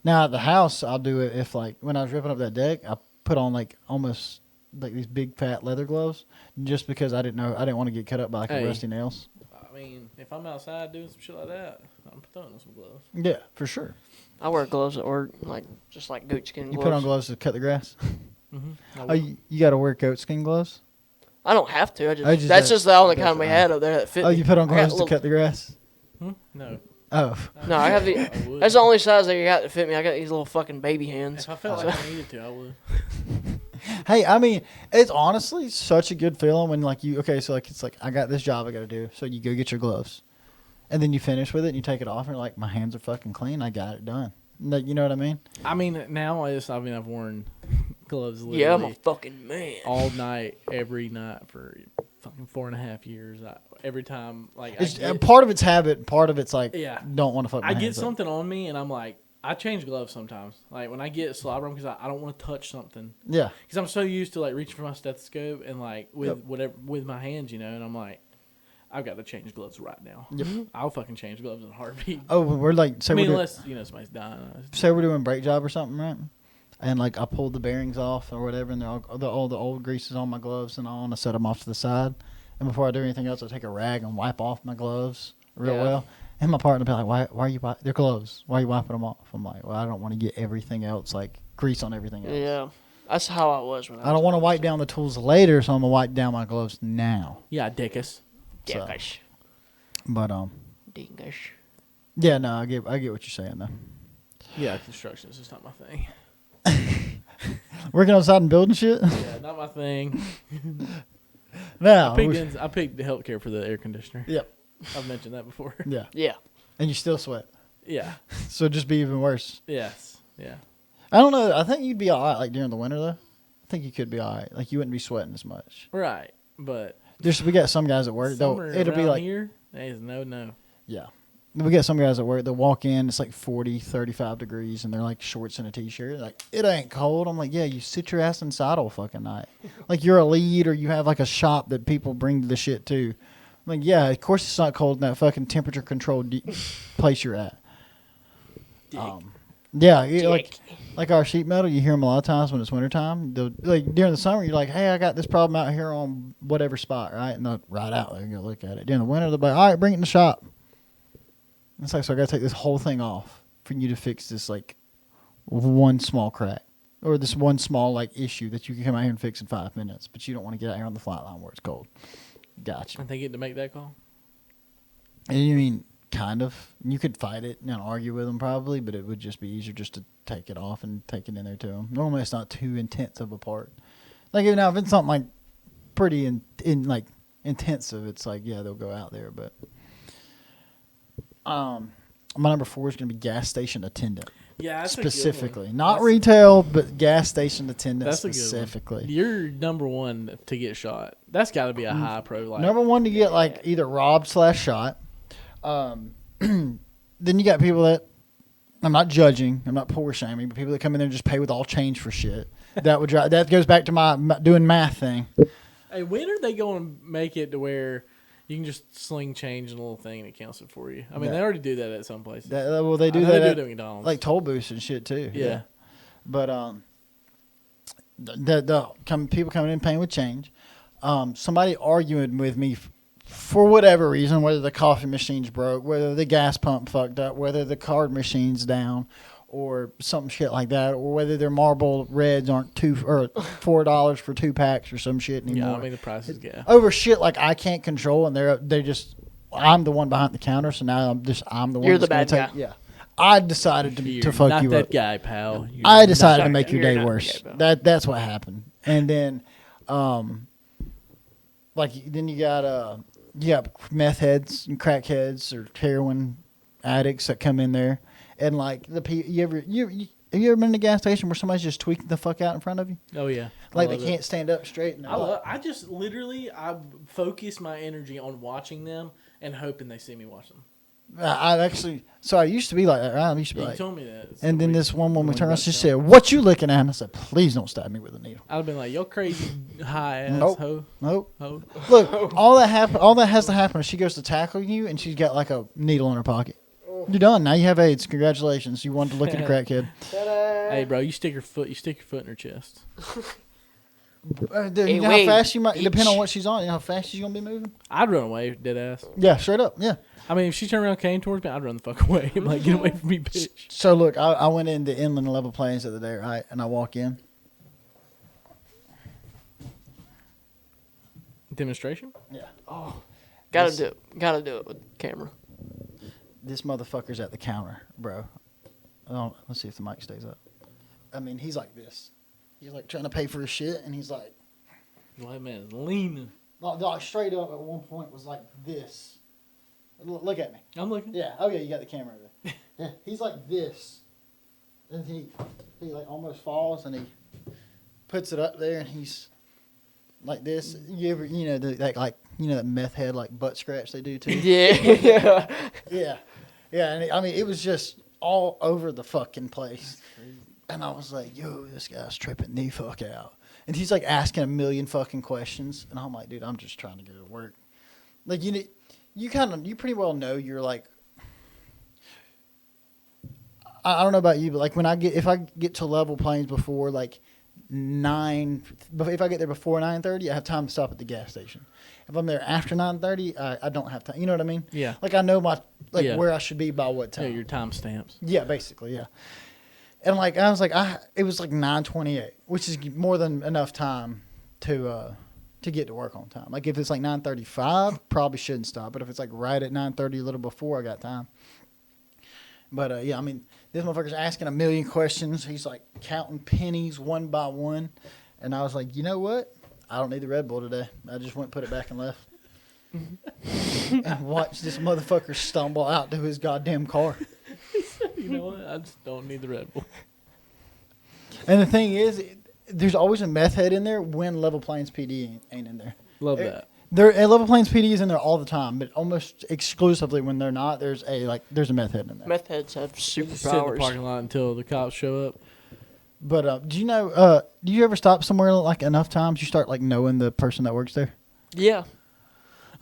now at the house, I'll do it if when I was ripping up that deck, I put on almost these big fat leather gloves just because I didn't want to get cut up by rusty nails. I mean, if I'm outside doing some shit like that, I'm throwing on some gloves. Yeah, for sure. I wear gloves at work, just like goatskin gloves. You put on gloves to cut the grass? Mm-hmm. Oh, you got to wear goatskin gloves? I don't have to. That's just the only kind we had up there that fit. Oh, you put on gloves to cut the grass? No. Oh. No, I have that's the only size that you got to fit me. I got these little fucking baby hands. If I felt like I needed to, I would. Hey, I mean, it's honestly such a good feeling when I got this job I got to do. So you go get your gloves. And then you finish with it and you take it off and you're like, my hands are fucking clean. I got it done. You know what I mean? I mean, now I've worn gloves literally I'm a fucking man. all night, every night for fucking 4.5 years. every time. Like part of it's habit, part of it's like don't want to fuck my I get hands up. something on me, and I'm like, I change gloves sometimes. Like when I get slobber on, because I don't want to touch something. Yeah. Because I'm so used to like reaching for my stethoscope and like with my hands, and I'm like, I've got to change gloves right now. Yep. I'll fucking change gloves in a heartbeat. Oh, we're like, unless somebody's dying. Say we're doing brake job or something, right? And like I pulled the bearings off or whatever, and all the old grease is on my gloves and all, and I set them off to the side. And before I do anything else, I take a rag and wipe off my gloves real well. And my partner will be like, why are you wiping? They're gloves. Why are you wiping them off? I'm like, well, I don't want to get everything else, like grease on everything else. Yeah. That's how I was when I don't want to wipe down the tools later, so I'm going to wipe down my gloves now. Yeah, dickus. Dickus. But, Dingus. Yeah, no, I get what you're saying, though. Yeah, construction is just not my thing. Working outside and building shit? Yeah, not my thing. No. I picked the healthcare for the air conditioner. Yep. I've mentioned that before. Yeah. Yeah. And you still sweat. Yeah. So it'd just be even worse. Yes. Yeah. I don't know. I think you'd be all right, like, during the winter, though. I think you could be all right. Like, you wouldn't be sweating as much. Right. But we got some guys at work, though. It'll be like. Here, there's no. Yeah. We got some guys at work that walk in, it's like 40, 35 degrees, and they're like shorts and a t-shirt. Like, it ain't cold. I'm like, yeah, you sit your ass inside all fucking night. Like, you're a lead or you have like a shop that people bring the shit to. I'm like, yeah, of course it's not cold in that fucking temperature-controlled place you're at. Yeah, like our sheet metal, you hear them a lot of times when it's wintertime. Like during the summer, you're like, hey, I got this problem out here on whatever spot, right? And they'll ride out there and go look at it. During the winter, they'll be like, all right, bring it in the shop. It's like, so I got to take this whole thing off for you to fix this, like, one small crack. Or this one small, like, issue that you can come out here and fix in 5 minutes. But you don't want to get out here on the flat line where it's cold. Gotcha. And they get to make that call? And you mean, kind of. You could fight it and argue with them probably, but it would just be easier just to take it off and take it in there to them. Normally it's not too intense of a part. Like, now, if it's something, like, pretty intensive, it's like, yeah, they'll go out there, but... my number 4 is going to be gas station attendant. Yeah, that's specifically, a good one. Not retail, but gas station attendant that's specifically. A good one. You're number 1 to get shot. That's got to be a high pro. Like, number 1 to get like either robbed/shot. Then you got people that I'm not judging, I'm not poor shaming, but people that come in there and just pay with all change for shit. That would drive. That goes back to my doing math thing. Hey, when are they going to make it to where you can just sling change in a little thing and it counts it for you? I mean, they already do that at some places. Well, they do that. They do at it at McDonald's, like toll booths and shit too. Yeah. But people coming in paying with change. Somebody arguing with me for whatever reason, whether the coffee machine's broke, whether the gas pump fucked up, whether the card machine's down, or some shit like that, or whether their Marlboro Reds aren't $4 for 2 packs or some shit anymore. Yeah, I mean the prices over shit like I can't control, and they're just I'm the one behind the counter, so now I'm the one. You're that's the bad guy. Yeah, I decided to fuck not you that up. guy, pal. I decided to make your day not worse. the guy, That's what happened, and then then you got meth heads and crack heads or heroin addicts that come in there. And like have you ever been in a gas station where somebody's just tweaking the fuck out in front of you? Oh yeah, like they can't stand up straight. And I just literally focus my energy on watching them and hoping they see me watch them. I used to be like that. Right? I used to be You told me that. And then this one woman turned around, she said, "What you looking at?" And I said, "Please don't stab me with a needle." I'd have been like, "Yo, crazy high ass Nope. hoe." Nope. Ho. Look, all that has to happen is she goes to tackle you and she's got like a needle in her pocket. You're done. Now you have AIDS. Congratulations. You wanted to look at a crackhead. Hey, bro, you stick your foot in her chest. You know how fast you might depend on what she's on. You know how fast she's gonna be moving. I'd run away, dead ass. Yeah, straight up. Yeah. I mean, if she turned around, came towards me, I'd run the fuck away. I'm like, get away from me, bitch. So look, I went into Inland Level Plains the other day, right? And I walk in. Demonstration? Yeah. Oh, gotta do it with camera. This motherfucker's at the counter, bro. Let's see if the mic stays up. I mean, he's like this. He's like trying to pay for his shit, and he's like, well, that man's leaning. Like straight up at one point was like this. Look at me. I'm looking. Yeah. Oh yeah, you got the camera there. Yeah. He's like this, and he like almost falls, and he puts it up there, and he's like this. You that meth head like butt scratch they do too. Yeah. Yeah. And I mean, it was just all over the fucking place. And I was like, yo, this guy's tripping the fuck out. And he's like asking a million fucking questions. And I'm like, dude, I'm just trying to get to work. Like, you pretty well know you're like, I don't know about you, but like if I get to level planes before like 9, if I get there before 9:30, I have time to stop at the gas station. If I'm there after 9:30, I don't have time. You know what I mean? Yeah. Like I know where I should be by what time. Yeah, your time stamps. Yeah, basically, yeah. And like I was like, it was like 9:28, which is more than enough time to get to work on time. Like if it's like 9:35, probably shouldn't stop. But if it's like right at 9:30, a little before, I got time. But yeah, I mean, this motherfucker's asking a million questions. He's like counting pennies one by one, and I was like, you know what? I don't need the Red Bull today. I just went and put it back and left. And watched this motherfucker stumble out to his goddamn car. You know what? I just don't need the Red Bull. And the thing is, there's always a meth head in there when Level Plains PD ain't in there. Love that. Level Plains PD is in there all the time, but almost exclusively when they're not, there's a meth head in there. Meth heads have Sit in the superpowers. parking lot until the cops show up. But do you know? Do you ever stop somewhere like enough times you start like knowing the person that works there? Yeah.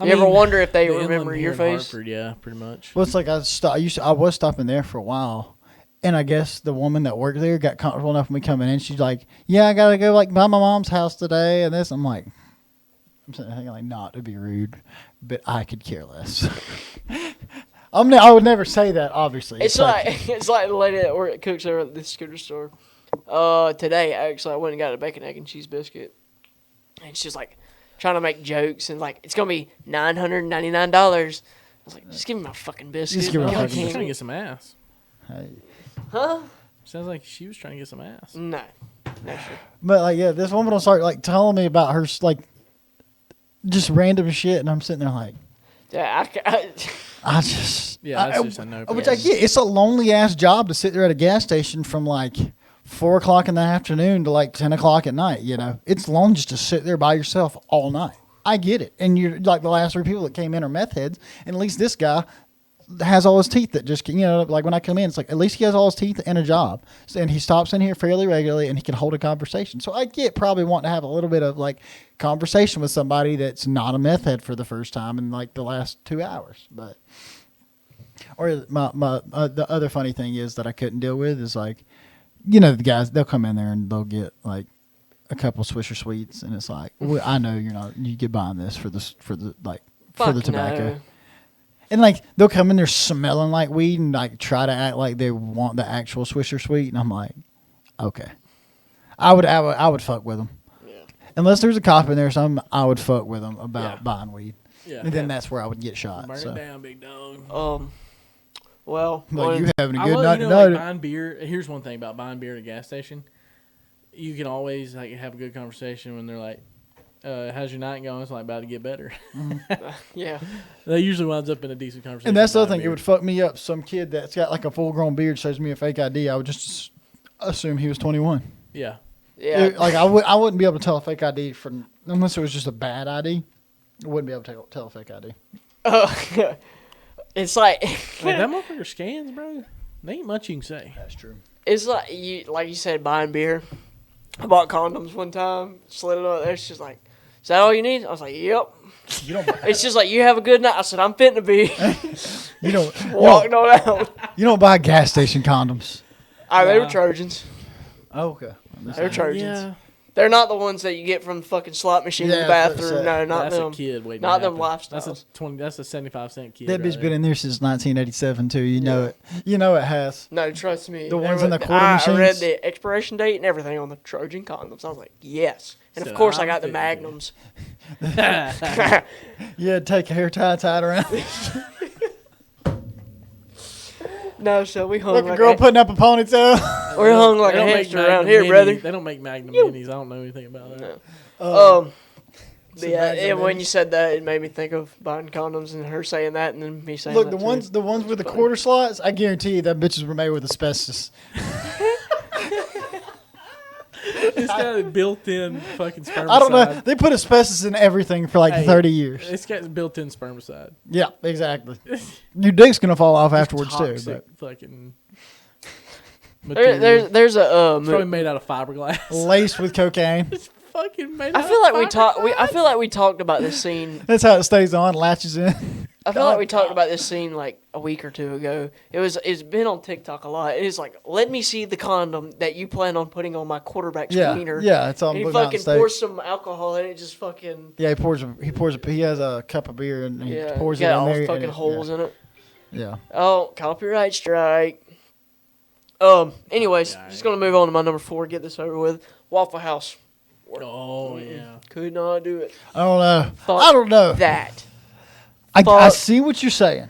You ever wonder if they remember your face? Hartford, yeah, pretty much. Well, it's like I was stopping there for a while, and I guess the woman that worked there got comfortable enough with me coming in. She's like, "Yeah, I gotta go like by my mom's house today," and this. I'm sitting there thinking like, not to be rude, but I could care less. I would never say that, obviously. It's like the lady that cooks over at the scooter store. Today, actually, I went and got a bacon, egg, and cheese biscuit. And she's like trying to make jokes and like, it's going to be $999. I was like, just give me my fucking biscuit. Just give me my She's fucking trying to get some ass. Hey. Huh? Sounds like she was trying to get some ass. No. Not sure. But like, yeah, this woman will start like telling me about her like just random shit, and I'm sitting there like, Yeah, I just Yeah, that's just a no. which I get. It's a lonely ass job to sit there at a gas station from like 4:00 in the afternoon to like 10:00 at night. You know, it's long just to sit there by yourself all night. I get it, and you're like the last 3 people that came in are meth heads, and at least this guy has all his teeth that just, like when I come in, it's like at least he has all his teeth and a job, and he stops in here fairly regularly, and he can hold a conversation. So I get probably wanting to have a little bit of like conversation with somebody that's not a meth head for the first time in like the last 2 hours. But or the other funny thing is that I couldn't deal with is like, the guys, they'll come in there and they'll get like a couple Swisher Sweets, and it's like, well, I know you get buying this for the tobacco. No. And like they'll come in there smelling like weed and like try to act like they want the actual Swisher Sweet, and I'm like, okay, I would fuck with them. Yeah. Unless there's a cop in there or something, I would fuck with them about buying weed. Yeah. And then that's where I would get shot. Burn So. it down, big dog. Well, Like you having a good I night love, tonight. like buying beer. Here's one thing about buying beer at a gas station. You can always like have a good conversation when they're like, how's your night going? It's like about to get better. yeah. That usually winds up in a decent conversation. And that's the other buying thing. It beer. would fuck me up. Some kid that's got like a full-grown beard shows me a fake ID. I would just assume he was 21. Yeah. Yeah. Like I wouldn't be able to tell a fake ID unless it was just a bad ID. I wouldn't be able to tell a fake ID. It's like That motherfucker scans, bro. There ain't much you can say. That's true. it's like you said, buying beer. I bought condoms one time, slid it up there. She's like, "Is that all you need?" I was like, "Yep." You don't. It's just like, "You have a good night." I said, "I'm fitting to be." You don't. Walking on out. You don't buy gas station condoms. They were Trojans. Oh, okay. They were Trojans. Yeah. They're not the ones that you get from the fucking slot machine in the Yeah, that's what bathroom. it No, said. not That's them. a kid waiting. Not to them happen. lifestyles. That's a 75-cent kid. That bitch right been there. in there since 1987 too. You know it. You know it has. No, trust me. The ones in the quarter I read machines? the expiration date and everything on the Trojan condoms. I was like, yes. And Said, of course, I "I'm got the fitting to be." Magnums. You had to take a hair tie tied around. No, so we hung Look, a like girl putting up a ponytail. we hung like They a don't make hamster Magnum around here, Minis. brother. They don't make Magnum Minis. I don't know anything about that. No. So Yeah, Magnum and when Minis. you said that, it made me think of buying condoms and her saying that, and then me saying Look, that the ones with the quarter slots. I guarantee you that bitches were made with asbestos. It's got a built-in fucking spermicide. I don't know. They put asbestos in everything for like 30 years. It's got built-in spermicide. Yeah, exactly. Your dick's gonna fall off afterwards too. Toxic But fucking. There's a It's probably made out of fiberglass. laced with cocaine. It's fucking made. I feel like we talked about this scene. That's how it stays on, latches in. I feel like we talked about this scene like a week or two ago. It's been on TikTok a lot. It's like, let me see the condom that you plan on putting on my quarterback's wiener. Yeah, it's on. And he fucking pours some alcohol in it. Just fucking. Yeah, he has a cup of beer and he pours it in all there. the fucking holes in it. Yeah. Oh, copyright strike. Anyways, just gonna move on to my number 4. Get this over with. Waffle House. Oh yeah. Could not do it. I don't know. Fuck I don't know. that. I see what you're saying,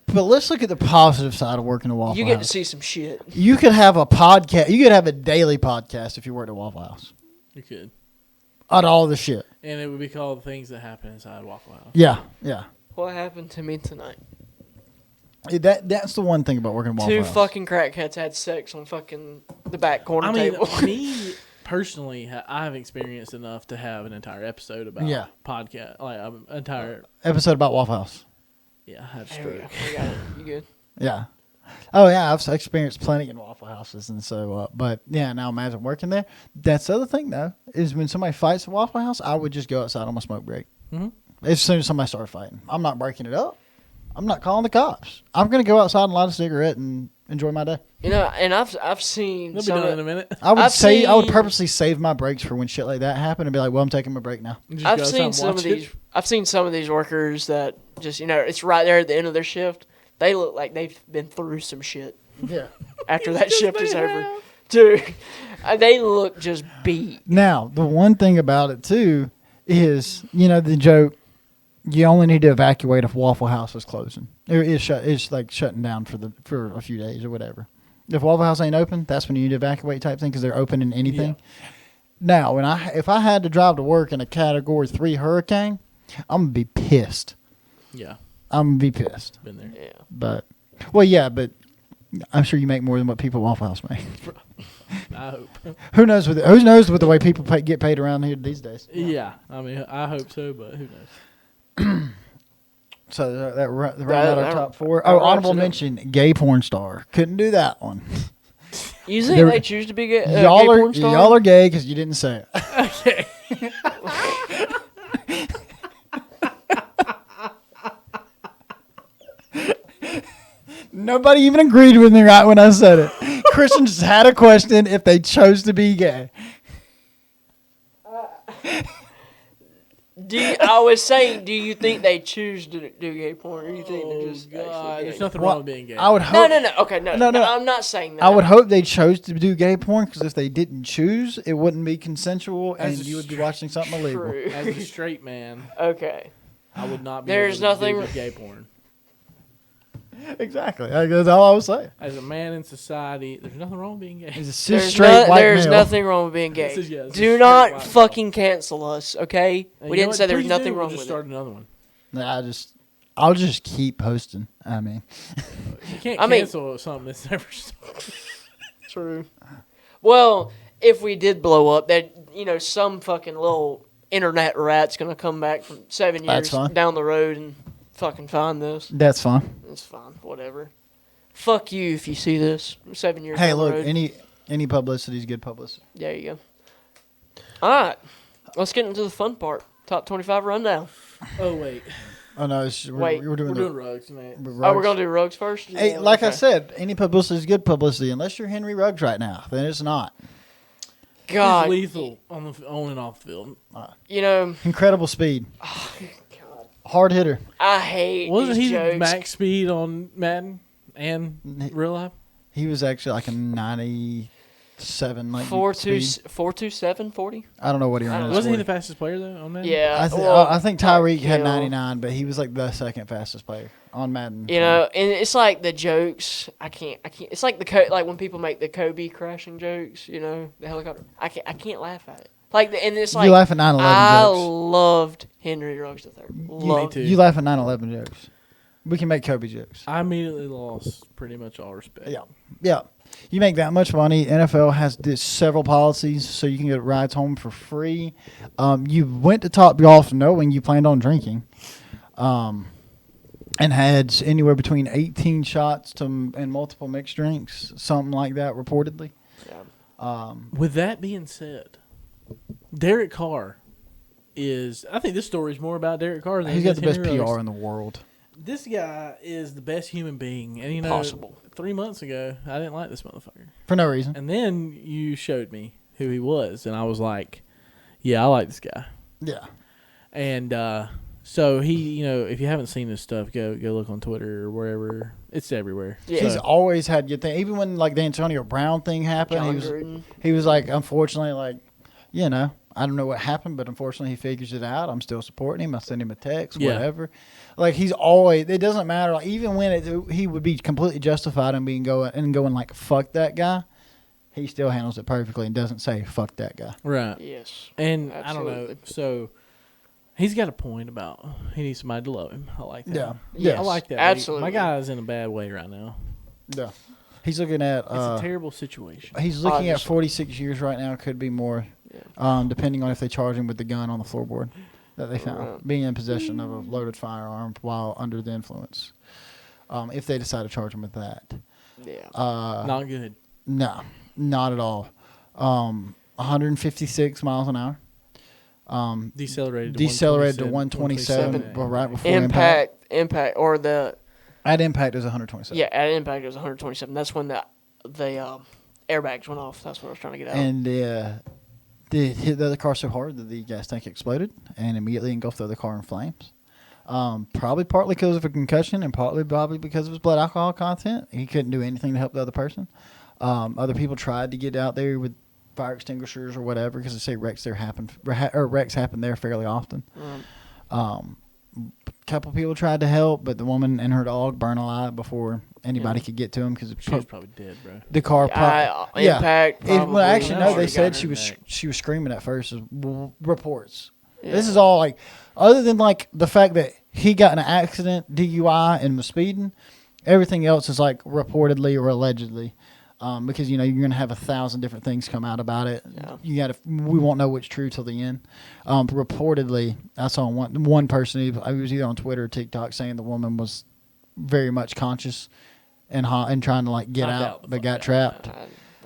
but let's look at the positive side of working at Waffle House. You get to see some shit. You could have a podcast. You could have a daily podcast if you worked at Waffle House. You could. On all the shit. And it would be called Things That Happen Inside Waffle House. Yeah, yeah. What happened to me tonight? That's the one thing about working at Waffle House. Two fucking crackheads had sex on fucking the back corner table. Me personally, I have experienced enough to have an entire episode about podcast, like an entire episode about Waffle House. Yeah, I have There stroke. we go. We got it. You good? Yeah. Oh yeah, I've experienced plenty in Waffle Houses, and so. But yeah, now imagine working there. That's the other thing though, is when somebody fights at Waffle House, I would just go outside on my smoke break. Mm-hmm. As soon as somebody started fighting, I'm not breaking it up. I'm not calling the cops. I'm gonna go outside and light a cigarette and enjoy my day. You know, and I've seen. They'll be done in a minute. I would I've I would seen- purposely save my breaks for when shit like that happen and be like, well, I'm taking my break now. Just go I've outside seen and some of watch it. these. I've seen some of these workers that just it's right there at the end of their shift. They look like they've been through some shit Yeah. after that shift is over. Dude, they look just beat. Now, the one thing about it too is, the joke, you only need to evacuate if Waffle House is closing. It's like shutting down for a few days or whatever. If Waffle House ain't open, that's when you need to evacuate type thing because they're open in anything. Yeah. Now, if I had to drive to work in a Category 3 hurricane, I'm gonna be pissed. Yeah. I'm gonna be pissed. Been there. Yeah. But I'm sure you make more than what people at Waffle House make. I hope. Who knows with the way people get paid around here these days? Yeah. I mean, I hope so, but who knows? So that round out our top 4. that Oh, wraps honorable it up. mention, gay porn star. Couldn't do that one. You think they choose to be gay? Y'all Gay are porn star? y'all are gay because you didn't say it. Okay. Nobody even agreed with me right when I said it. Christian just had a question if they chose to be gay. I was saying, do you think they choose to do gay porn, or do you think they're just actually gay? There's nothing wrong with being gay. I would hope. No. Okay, no. I'm not saying that. I would hope they chose to do gay porn because if they didn't choose, it wouldn't be consensual, As and a you would be watching something illegal. True. As a straight man, Okay. I would not be There's able to nothing- do gay porn. Exactly. That's all I was saying. As a man in society, there's nothing wrong with being gay. He's a cis straight white There's male. nothing wrong with being gay. This is- yeah, this is Do straight not white fucking cancel us, okay? And We you know didn't what? say there's Please nothing do. wrong We'll just with start it. another one. I'll just keep posting. I mean, You can't I mean- cancel something that's never started. True. Well, if we did blow up, that some fucking little internet rat's gonna come back from 7 That's years fine. down the road and fucking find this. that's fine. It's fine. Whatever. Fuck you if you see this 7 years. Hey, down look, the road. any publicity is good publicity. There you go. All right, let's get into the fun part. Top 25 rundown. Oh wait, Oh no, Wait, we're doing we're the doing rugs, man. Oh, we're gonna do Rogues first. Hey, like I Okay. said, any publicity is good publicity. Unless you're Henry Ruggs right now, then it's not. He's God, lethal on and off the field. Incredible speed, God, hard hitter. I hate Wasn't these he jokes. max speed on Madden and real life? He was actually like a 97, like 4.27 40. I don't know what he ran. Wasn't he the fastest player though on Madden? Yeah, I think Tyreek had kill. 99, but he was like the second fastest player on Madden. And it's like the jokes. I can't. It's like like when people make the Kobe crashing jokes. The helicopter. I can't laugh at it. And it's like you laugh at 9/11 I jokes. loved Henry Ruggs III. Me Loved. too. You laugh at 9/11 jokes. We can make Kobe jokes. I immediately lost pretty much all respect. Yeah. You make that much money. NFL has several policies, so you can get rides home for free. You went to Top Golf knowing you planned on drinking, and had anywhere between 18 shots and multiple mixed drinks, something like that, reportedly. Yeah. With that being said, Derek Carr I think this story is more about Derek Carr than he's got the best Henry Ruggs. PR in the world. This guy is the best human being. And, Possible. 3 months ago, I didn't like this motherfucker. For no reason. And then you showed me who he was, and I was like, yeah, I like this guy. Yeah. And so he, if you haven't seen this stuff, go look on Twitter or wherever. It's everywhere. Yeah. He's always had good thing. Even when, like, the Antonio Brown thing happened, he was like, unfortunately, like, I don't know what happened, but unfortunately he figures it out. I'm still supporting him. I send him a text, whatever. Like, he's always, it doesn't matter. Like, even when he would be completely justified in going like, fuck that guy, he still handles it perfectly and doesn't say, fuck that guy. Right. Yes. And absolutely. I don't know. So he's got a point about he needs somebody to love him. I like that. Yeah. Yes. I like that. Absolutely. My guy's in a bad way right now. Yeah. He's looking at... it's a terrible situation. He's looking at 46 years right now. Could be more, depending on if they charge him with the gun on the floorboard that they found. Being in possession of a loaded firearm while under the influence. If they decide to charge him with that. Yeah. Not good. No, not at all. 156 miles an hour. Decelerated to 127 right before impact. Or the... At impact, it was 127. Yeah, at impact, it was 127. That's when the airbags went off. That's what I was trying to get out. And it hit the other car so hard that the gas tank exploded and immediately engulfed the other car in flames. Probably partly because of a concussion and probably because of his blood alcohol content. He couldn't do anything to help the other person. Other people tried to get out there with fire extinguishers or whatever because they say wrecks happen there fairly often. Couple people tried to help, but the woman and her dog burned alive before anybody could get to him because she was probably dead, bro. The car, impact. Well, actually, no. They said she was screaming at first. Reports. Yeah. This is all like, other than like the fact that he got in an accident, DUI, and was speeding. Everything else is like reportedly or allegedly. Because you're gonna have 1,000 different things come out about it. Yeah. We won't know what's true till the end. Reportedly, I saw one person. He was either on Twitter or TikTok saying the woman was very much conscious and trying to like get out, but got trapped.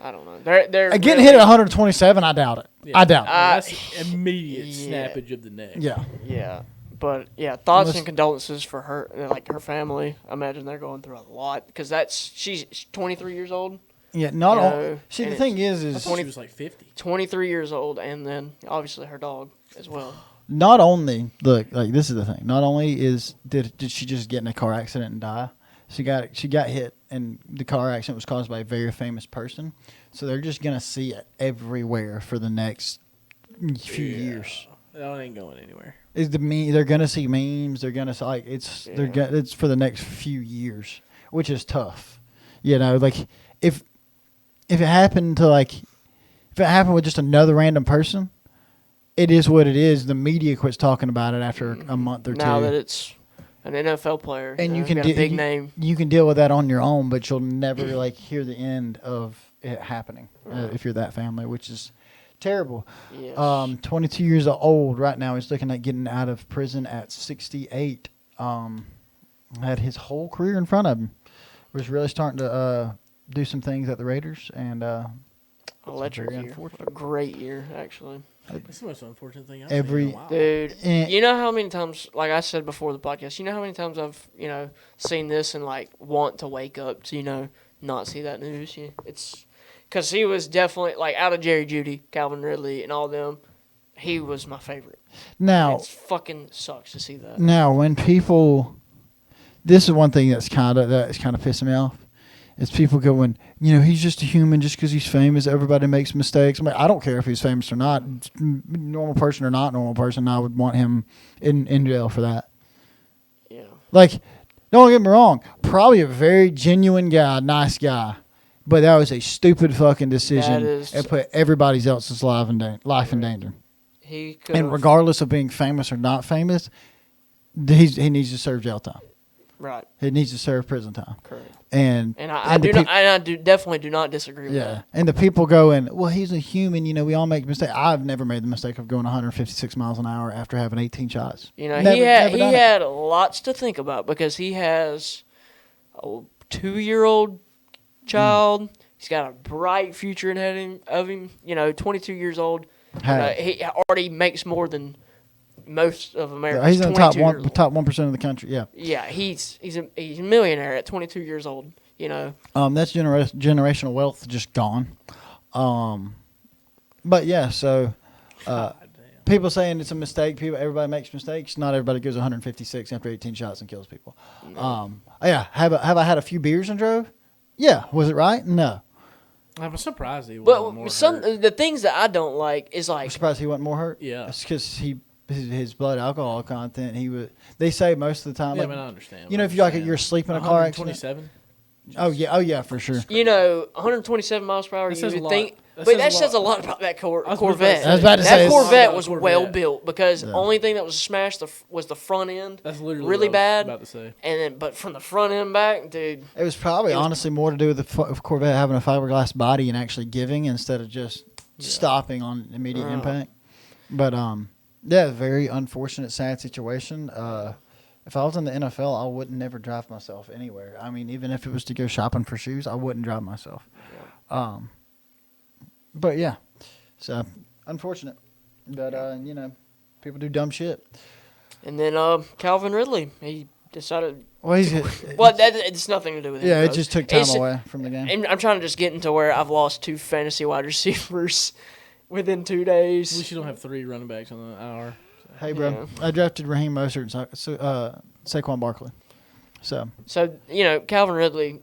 I don't know. They're getting hit at 127. I doubt it. Yeah. I doubt it. That's immediate snappage of the neck. Yeah. Yeah. But thoughts and condolences for her, like her family. I imagine they're going through a lot because she's 23 years old. Yeah, not all. See, the thing is she was like 50. 23 years old, and then obviously her dog as well. Not only this is the thing. Not only did she just get in a car accident and die, she got hit, and the car accident was caused by a very famous person. So they're just gonna see it everywhere for the next few years. That ain't going anywhere. They're gonna see memes. They're gonna see it's for the next few years, which is tough. Like if it happened with just another random person, it is what it is. The media quits talking about it after a month or two. Now that it's an NFL player, and you can got a big name, you can deal with that on your own, but you'll never hear the end of it happening if you're that family, which is terrible. Yes. 22 years old right now. He's looking at getting out of prison at 68. Had his whole career in front of him. Was really starting to do some things at the Raiders, and electric year. A great year, actually. It's the most unfortunate thing I've seen in a while. Dude, you know how many times, like I said before the podcast, you know how many times I've, seen this and, like, want to wake up to, not see that news? It's because he was definitely, like, out of Jerry Jeudy, Calvin Ridley, and all them, he was my favorite. Now, it fucking sucks to see that. Now, when people, this is one thing that's kind of pissing me off. It's people going, he's just a human just because he's famous. Everybody makes mistakes. I mean, I don't care if he's famous or not. Normal person or not normal person, I would want him in jail for that. Yeah. Like, don't get me wrong. Probably a very genuine guy, nice guy. But that was a stupid fucking decision and put everybody else's life in danger. And regardless of being famous or not famous, he needs to serve jail time. Right. He needs to serve prison time. Correct. And I definitely do not disagree with that. And the people going, well, he's a human. We all make mistakes. I've never made the mistake of going 156 miles an hour after having 18 shots. He had lots to think about because he has a 2-year-old child. He's got a bright future ahead of him. 22 years old. He already makes more than most of America. He's in the top 1% of the country. Yeah. Yeah, he's a millionaire at 22 years old. That's generational wealth just gone. But yeah, so people saying it's a mistake. Everybody makes mistakes. Not everybody goes 156 after 18 shots and kills people. No. Yeah. Have I had a few beers and drove? Yeah. Was it right? No. I'm surprised he wasn't more hurt. The things that I don't like is like. I'm surprised he wasn't more hurt. Yeah. It's because his blood alcohol content. They say most of the time. Yeah, I understand. If you're asleep in a car accident. 127. Oh yeah, for sure. 127 miles per hour. You would think, but that says a lot about that Corvette. I was about to say that Corvette was well built because the only thing that was smashed was the front end. That's literally really what I was bad. About to say. But from the front end back, dude. It was probably honestly more to do with the Corvette having a fiberglass body and actually giving instead of just stopping on immediate impact. But very unfortunate, sad situation. If I was in the NFL, I would never drive myself anywhere. I mean, even if it was to go shopping for shoes, I wouldn't drive myself. Yeah. But yeah, so unfortunate. But people do dumb shit. And then Calvin Ridley, he decided. Well, it's nothing to do with him. Yeah, it just took time away from the game. And I'm trying to just get into where I've lost 2 fantasy wide receivers within 2 days. At least you don't have 3 running backs on the hour. Hey, bro, I drafted Raheem Mostert and Saquon Barkley. So Calvin Ridley,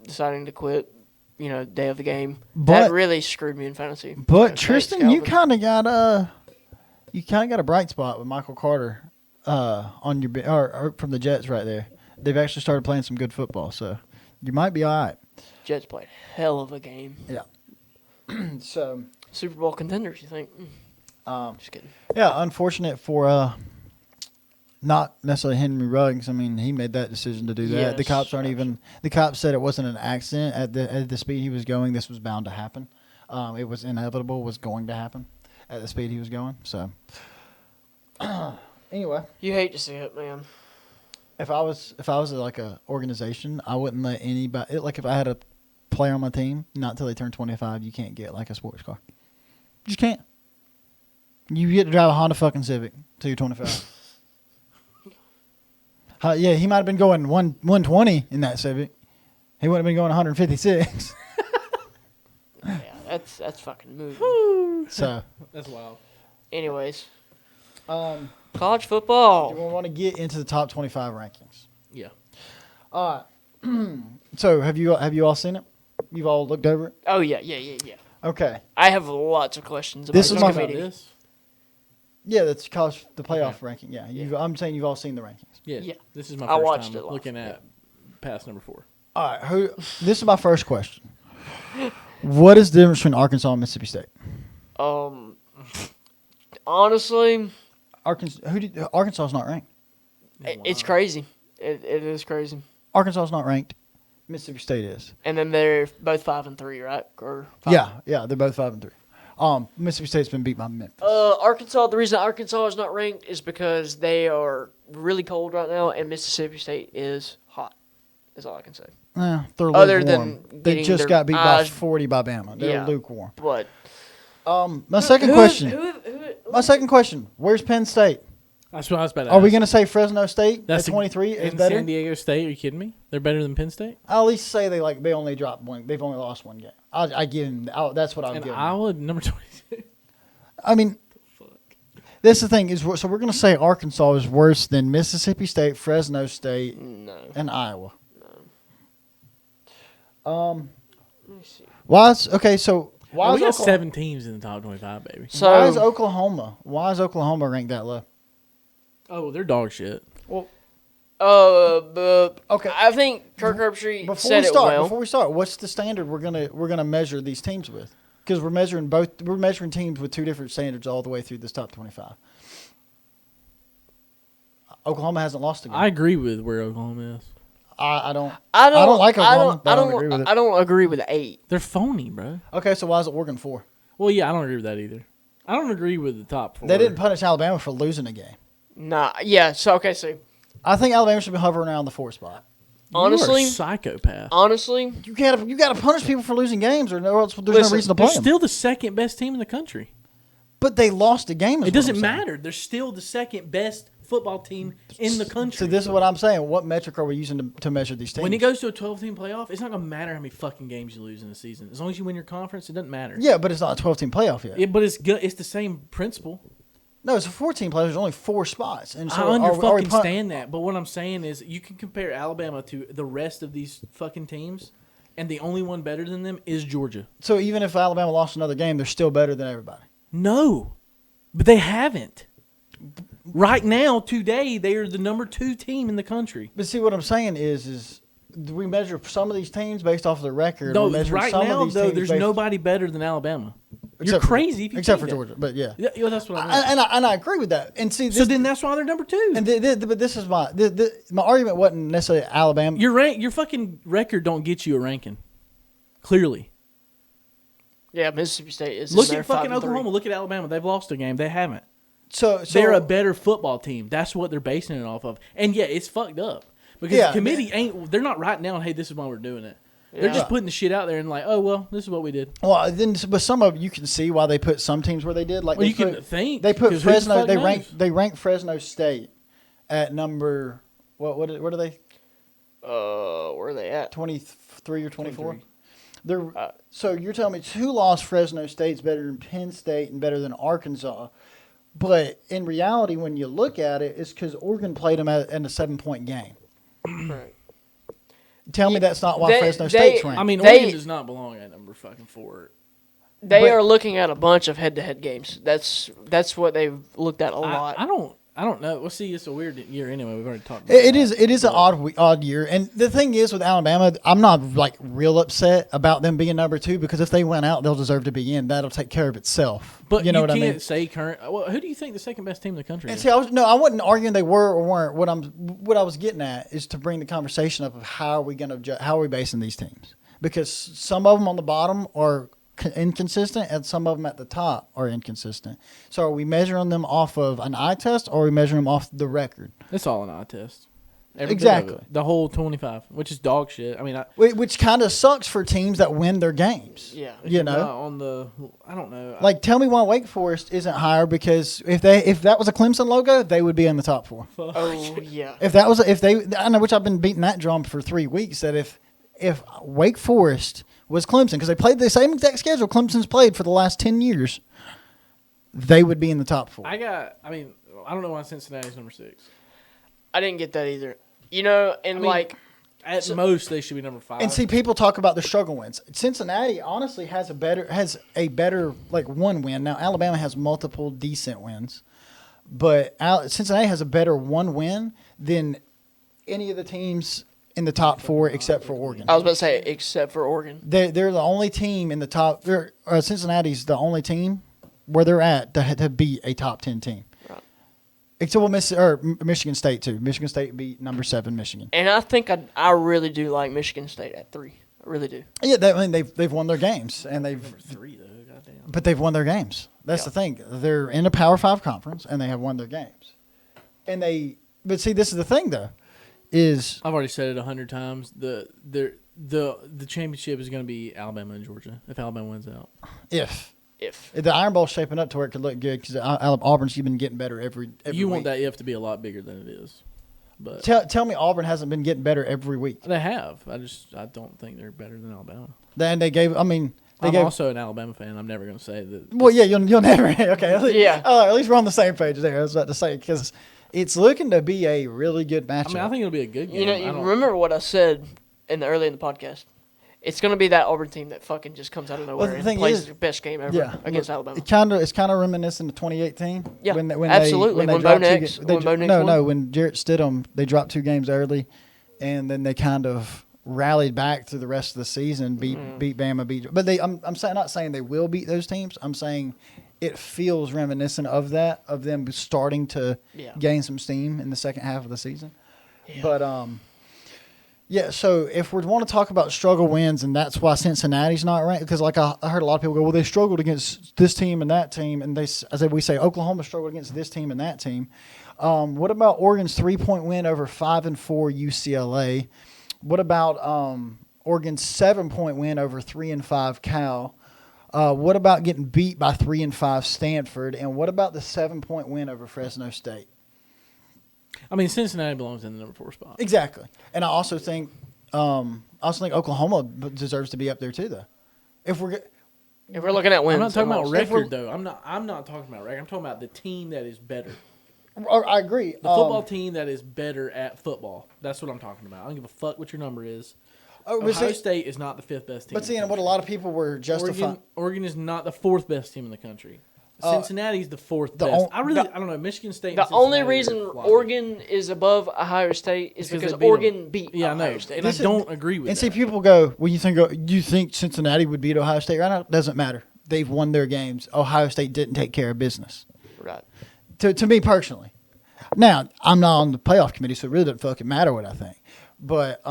deciding to quit, day of the game. But, that really screwed me in fantasy. But Tristan, you kind of got a bright spot with Michael Carter on your or from the Jets right there. They've actually started playing some good football, so you might be all right. Jets played hell of a game. Yeah. So Super Bowl contenders, you think? Just kidding. Yeah, unfortunate for not necessarily Henry Ruggs. I mean, he made that decision to do that. Yes, the cops aren't even. The cops said it wasn't an accident at the speed he was going. This was bound to happen. It was inevitable. Was going to happen at the speed he was going. So anyway, you hate to see it, man. If I was like a organization, I wouldn't let anybody. Like if I had a player on my team, not until they turn 25, you can't get like a sports car. You just can't. You get to drive a Honda fucking Civic till you're 25. Yeah, he might have been going 120 in that Civic. He wouldn't have been going 156. Yeah, that's fucking moving. So that's wild. Anyways, college football. Do we want to get into the top 25 rankings? Yeah. All right. So have you all seen it? You've all looked over it? Oh yeah. Okay. I have lots of questions about This is my committee. Yeah, that's college the playoff ranking. Yeah, I'm saying you've all seen the rankings. Yeah. This is my I first watched time it live. looking at pass number 4. All right. This is my first question. What is the difference between Arkansas and Mississippi State? Honestly, Arkansas is not ranked. it's crazy. It is crazy. Arkansas is not ranked. Mississippi State is. And then they're both 5-3, right? Or 5? Yeah, they're both 5-3. Mississippi State's been beat by Memphis. Arkansas. The reason Arkansas is not ranked is because they are really cold right now, and Mississippi State is hot. Is all I can say. They're Other lukewarm. than They just got beat by 40 by Bama. They're lukewarm. But my second question. Where's Penn State? That's what I was about to ask. Are we going to say Fresno State That's at 23 is and better? San Diego State? Are you kidding me? They're better than Penn State? I'll at least say they only dropped one. They've only lost one game. I give them. That's what I'll give them. Iowa number 22. I mean, that's the thing is. So we're going to say Arkansas is worse than Mississippi State, Fresno State, and Iowa. Let me see. Why is okay? So why we is got Oklahoma, 7 teams in the top 25, baby. So why is Oklahoma? Why is Oklahoma ranked that low? Oh, they're dog shit. but Okay. I think Kirk Herbstreit said it well. Before we start, what's the standard we're gonna measure these teams with? Because we're measuring teams with 2 different standards all the way through this top 25. Oklahoma hasn't lost a game. I agree with where Oklahoma is. I don't like Oklahoma. I don't agree with it. I don't agree with 8. They're phony, bro. Okay, so why is Oregon 4? Well, yeah, I don't agree with that either. I don't agree with the top 4. They didn't punish Alabama for losing a game. Nah, yeah. So okay, so I think Alabama should be hovering around the 4 spot. honestly, you are a psychopath. Honestly, you gotta punish people for losing games, or else there's no reason to play them. them. Still the second best team in the country. But they lost a game. It doesn't matter. They're still the second best football team in the country. So this is what I'm saying. What metric are we using to measure these teams? When it goes to a 12-team playoff, it's not going to matter how many fucking games you lose in a season. As long as you win your conference, it doesn't matter. Yeah, but it's not a 12-team playoff yet. But it's the same principle. No, it's a 14 playoff. There's only 4 spots. And so I understand that. But what I'm saying is you can compare Alabama to the rest of these fucking teams, and the only one better than them is Georgia. So even if Alabama lost another game, they're still better than everybody. No, but they haven't. Right now, today, they are the number 2 team in the country. But see, what I'm saying is we measure some of these teams based off of the record. No, right now, though, there's nobody better than Alabama. You're crazy if you except for Georgia, but yeah. Yeah, that's what I mean. And I agree with that. And see, so then that's why they're number 2. And but this is my argument wasn't necessarily Alabama. Your fucking record don't get you a ranking. Clearly. Yeah, Mississippi State is. Look at fucking Oklahoma. Look at Alabama. They've lost a game. They haven't. So they're a better football team. That's what they're basing it off of. And yeah, it's fucked up because the committee they're not writing down, hey, this is why we're doing it. Yeah. They're just putting the shit out there and like, oh well, this is what we did. Well, then, but some of you can see why they put some teams where they did. Like, you can think they put Fresno. They ranked Fresno State at number what are they? Where are they at? 23 or 24. They're so you're telling me 2 lost Fresno State's better than Penn State and better than Arkansas. But in reality, when you look at it, it's because Oregon played them in a 7-point game. Right. Tell me that's not why Fresno State's ranked. I mean, Oregon does not belong at number fucking 4. They are looking at a bunch of head-to-head games. That's what they've looked at a lot. I don't know. Well, see, it's a weird year anyway. We've already talked about it. It is an odd year. And the thing is with Alabama, I'm not like real upset about them being number 2 because if they went out, they'll deserve to be in. That'll take care of itself. But you know what I mean? can't say current. Well, who do you think the second best team in the country is? See, I wasn't arguing they were or weren't. What I was getting at is to bring the conversation up of how are we basing these teams? Because some of them on the bottom are inconsistent and some of them at the top are inconsistent. So are we measuring them off of an eye test or are we measuring them off the record? It's all an eye test. Exactly. The whole 25, which is dog shit. I mean, which kind of sucks for teams that win their games. Yeah. You know? I don't know. Like, tell me why Wake Forest isn't higher because if that was a Clemson logo, they would be in the top 4. Oh, yeah. I know, which I've been beating that drum for 3 weeks, that if Wake Forest was Clemson, because they played the same exact schedule Clemson's played for the last 10 years, they would be in the top 4. I don't know why Cincinnati's number 6. I didn't get that either. You know, at most they should be number 5. And see, people talk about the struggle wins. Cincinnati honestly has a better like one win. Now Alabama has multiple decent wins, but Cincinnati has a better one win than any of the teams in the top 4 except for Oregon. I was about to say except for Oregon. They're the only team in the top. Cincinnati's the only team where they're at to beat a top 10 team. Right. Except Michigan State too. Michigan State beat number 7 Michigan. And I think I really do like Michigan State at 3. I really do. Yeah, they've won their games and they've number 3 though. Goddamn. But they've won their games. That's the thing. They're in a Power 5 conference and they have won their games. But see, this is the thing though. I've already said it 100 times. The championship is going to be Alabama and Georgia if Alabama wins out. If the Iron Bowl's shaping up to where it could look good because Auburn's been getting better every you week. Want that if to be a lot bigger than it is. But tell me Auburn hasn't been getting better every week. They have. I don't think they're better than Alabama. I'm also an Alabama fan. I'm never going to say that. Well, yeah, you'll never. Okay, yeah. At least we're on the same page there. I was about to say because it's looking to be a really good matchup. I think it'll be a good game. You remember what I said early in the podcast? It's going to be that Auburn team that fucking just comes out of nowhere and plays the best game ever against Alabama. It's kind of reminiscent of 2018. Yeah, when absolutely. When Bo Nix won. When Jarrett Stidham, they dropped 2 games early, and then they kind of rallied back through the rest of the season, beat Bama, But I'm not saying they will beat those teams. I'm saying it feels reminiscent of that, of them starting to gain some steam in the second half of the season. Yeah. But Yeah, so if we want to talk about struggle wins, and that's why Cincinnati's not ranked, because like I heard a lot of people go, well, they struggled against this team and that team, and we say Oklahoma struggled against this team and that team. What about Oregon's 3-point win over 5-4 UCLA? What about Oregon's 7-point win over 3-5 Cal? What about getting beat by 3-5 Stanford? And what about the 7-point win over Fresno State? I mean, Cincinnati belongs in the number 4 spot. Exactly, and I also think Oklahoma deserves to be up there too, though. If we're looking at wins, I'm not talking about record though. I'm not talking about record. I'm talking about the team that is better. I agree. The football team that is better at football. That's what I'm talking about. I don't give a fuck what your number is. Ohio State is not the 5th best team. But seeing what a lot of people were justifying. Oregon is not the 4th best team in the country. Cincinnati's the 4th best. I don't know. Michigan State. The only reason Oregon is above Ohio State is because Oregon beat Ohio State. And I don't agree with that. And see, people go, well, you think Cincinnati would beat Ohio State right now? Doesn't matter. They've won their games. Ohio State didn't take care of business. Right. To me personally. Now, I'm not on the playoff committee, so it really doesn't fucking matter what I think. But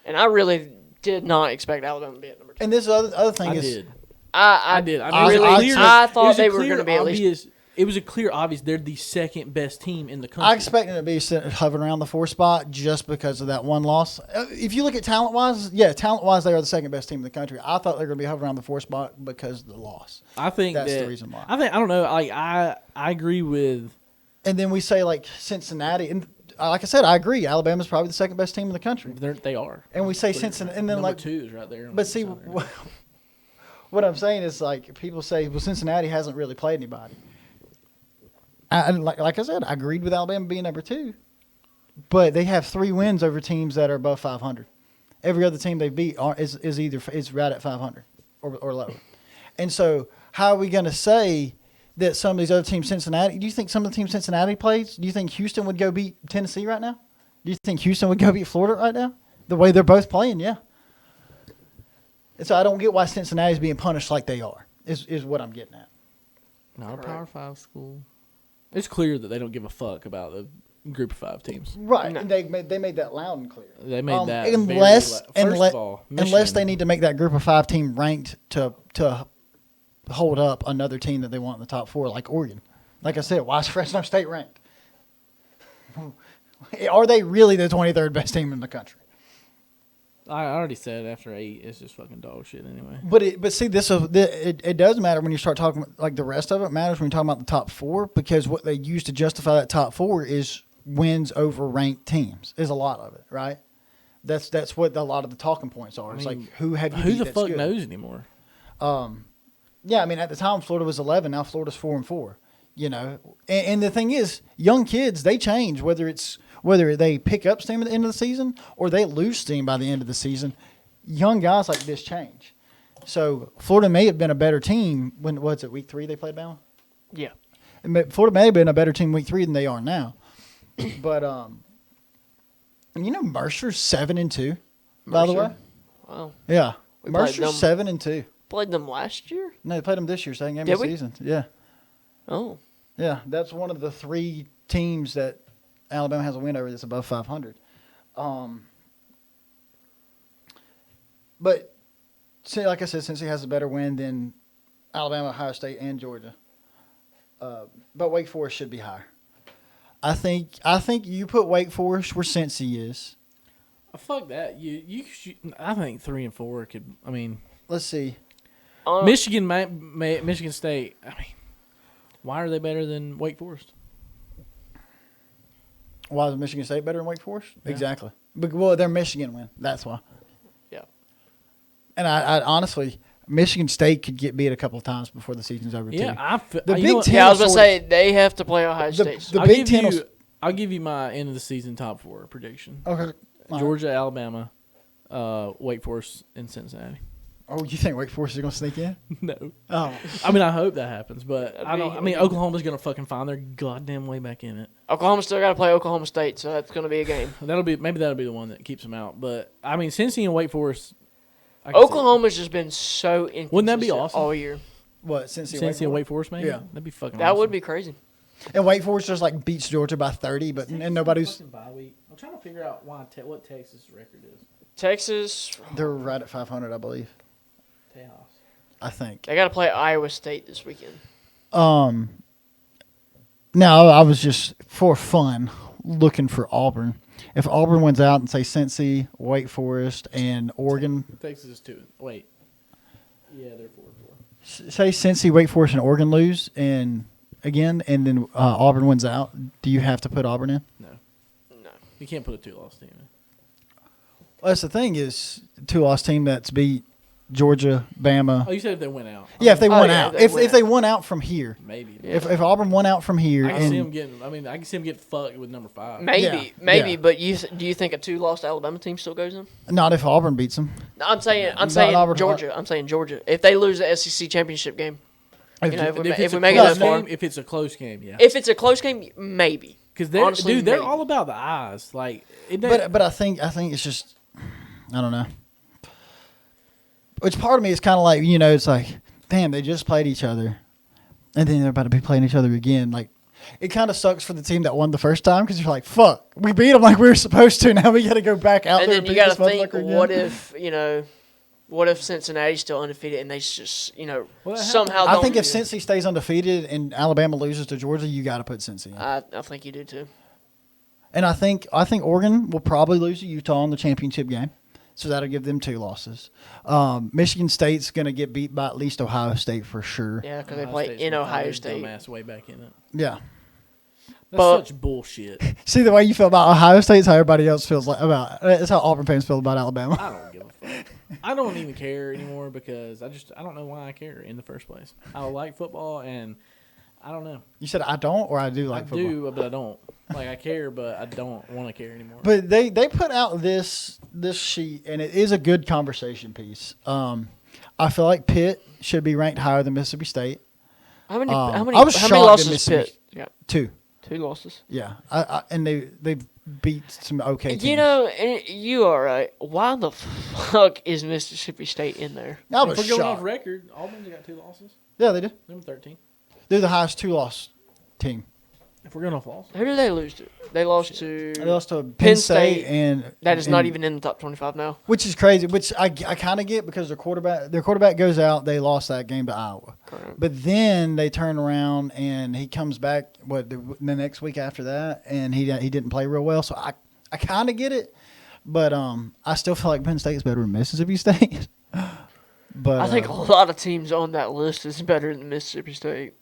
and I really did not expect Alabama to be at number 2. And this other thing I did. I did. I thought they were going to be at least. It was a clear, obvious. They're the 2nd best team in the country. I expected them to be hovering around the 4 spot just because of that one loss. If you look at talent-wise, they are the 2nd best team in the country. I thought they were going to be hovering around the 4 spot because of the loss. I think that's the reason why. I don't know. I agree with. And then we say like Cincinnati, and like I said, I agree. Alabama's probably the 2nd best team in the country. They are. And we say Cincinnati, and then number like 2 is right there. But see, what I'm saying is like people say, well, Cincinnati hasn't really played anybody. Like I said, I agreed with Alabama being number 2, but they have 3 wins over teams that are above 500. Every other team they beat is right at 500 or lower. And so, how are we going to say that some of these other teams, Cincinnati? Do you think some of the teams Cincinnati plays? Do you think Houston would go beat Tennessee right now? Do you think Houston would go beat Florida right now? The way they're both playing, yeah. And so I don't get why Cincinnati's being punished like they are. Is what I'm getting at. Not a Power 5 school. It's clear that they don't give a fuck about the Group of 5 teams. Right. No. And they made that loud and clear. They made that unless they need to make that Group of 5 team ranked to hold up another team that they want in the top 4, like Oregon. Like I said, why is Fresno State ranked? Are they really the 23rd best team in the country? I already said after 8, it's just fucking dog shit anyway. But see, it does matter when you start talking, like the rest of it matters when you're talking about the top 4, because what they use to justify that top 4 is wins over ranked teams. Is a lot of it, right? That's what a lot of the talking points are. It's like who the fuck knows anymore? Yeah, I mean at the time Florida was 11, now Florida's 4-4. You know, and the thing is, young kids, they change whether they pick up steam at the end of the season or they lose steam by the end of the season. Young guys like this change. So Florida may have been a better team when, what's it, week 3 they played Bama? Yeah. Florida may have been a better team week 3 than they are now. But, you know, Mercer's 7-2, by the way. Wow. Yeah. Mercer's 7-2. Played them last year? No, they played them this year, second game of the season. Yeah. Oh. Yeah, that's one of the 3 teams that Alabama has a win over that's above 500. But see, like I said, since he has a better win than Alabama, Ohio State, and Georgia, but Wake Forest should be higher. I think you put Wake Forest where Cincy is. Fuck that. You should, I think 3 and 4 could. I mean, let's see. Michigan State. I mean, why are they better than Wake Forest? Why is Michigan State better than Wake Forest? Yeah. Exactly. Well, their Michigan win. That's why. Yeah. And I honestly, Michigan State could get beat a couple of times before the season's over. Yeah, too. The Big Ten. Yeah, I was going to say they have to play Ohio State. The Big Ten. I'll give you my end of the season top 4 prediction. Okay. Georgia, Alabama, Wake Forest, and Cincinnati. Oh, you think Wake Forest is going to sneak in? No. Oh. I mean, I hope that happens, but I don't. I mean, Oklahoma's going to fucking find their goddamn way back in it. Oklahoma still got to play Oklahoma State, so that's going to be a game. Maybe that'll be the one that keeps them out. But I mean, Cincy and Wake Forest. Oklahoma's just been so inconsistent. Wouldn't that be awesome all year? What, Cincy and Wake Forest, maybe? Yeah, that'd be fucking. That awesome. would be crazy. And Wake Forest just like beats Georgia by 30, but and nobody's. Bye week. trying to figure out what Texas' record is. Texas, They're right at 500, I believe. Tejas. I think. they got to play Iowa State this weekend. No, I was just for fun looking for Auburn. If Auburn wins out and say Cincy, Wake Forest, and Oregon, Texas is 2. Wait. Yeah, they're 4-4. Say Cincy, Wake Forest, and Oregon lose, and then Auburn wins out. Do you have to put Auburn in? No. No. You can't put a 2-loss team in. Well, that's the thing is 2-loss team that's beat Georgia, Bama. Oh, you said if they went out. Yeah, if they won out. They If they won out from here. Maybe. Yeah. If Auburn won out from here. I can see him getting. I can see him get fucked with number 5. Maybe, Yeah. but do you think a 2-loss Alabama team still goes in? Not if Auburn beats them. No, I'm saying Auburn- Georgia. I'm saying Georgia. If they lose the SEC championship game, If, if we make it that far, if it's a close game, yeah. if it's a close game, maybe. Because Honestly, they're maybe. all about the eyes. Like, but I think it's just I don't know. Which part of me is kind of like it's like damn they just played each other, and then they're about to be playing each other again. Like it kind of sucks for the team that won the first time because you're like fuck we beat them like we were supposed to. Now we got to go back out And there. then you got to think, what if Cincinnati's still undefeated and they just somehow? I think don't- if Cincy stays undefeated and Alabama loses to Georgia, you got to put Cincy in. I think you do too. And I think Oregon will probably lose to Utah in the championship game, so that'll give them 2 losses. Michigan State's going to get beat by at least Ohio State for sure. Yeah, because they play in Ohio State. Dumbass way back in it. Yeah. That's But- such bullshit. See the way you feel about Ohio State is how everybody else feels like about. That's how Auburn fans feel about Alabama. I don't give a fuck. I don't even care anymore because I don't know why I care in the first place. I like football and I don't know. You said I don't, or I do like I football. do, but I don't. Like I care, but I don't want to care anymore. But they put out this sheet, and it is a good conversation piece. I feel like Pitt should be ranked higher than Mississippi State. How many? I How was many shocked at losses? Mississippi. Pitt. Yeah, 2. 2 losses. Yeah, and they beat some okay teams. And you are right. Why the fuck is Mississippi State in there? I If was we're going off shocked. record, Auburn's got 2 losses. Yeah, they did. Number 13. They're the highest 2-loss team. If we're going off losses. Who did they lose to? They lost to. They lost to Penn Penn State, State. and That is not and- even in the top 25 now. which is crazy. Which I kind of get because their quarterback goes out. They lost that game to Iowa, Correct. but then they turn around and he comes back. The next week after that, and he didn't play real well. So I kind of get it, but I still feel like Penn State is better than Mississippi State. But I think a lot of teams on that list is better than Mississippi State.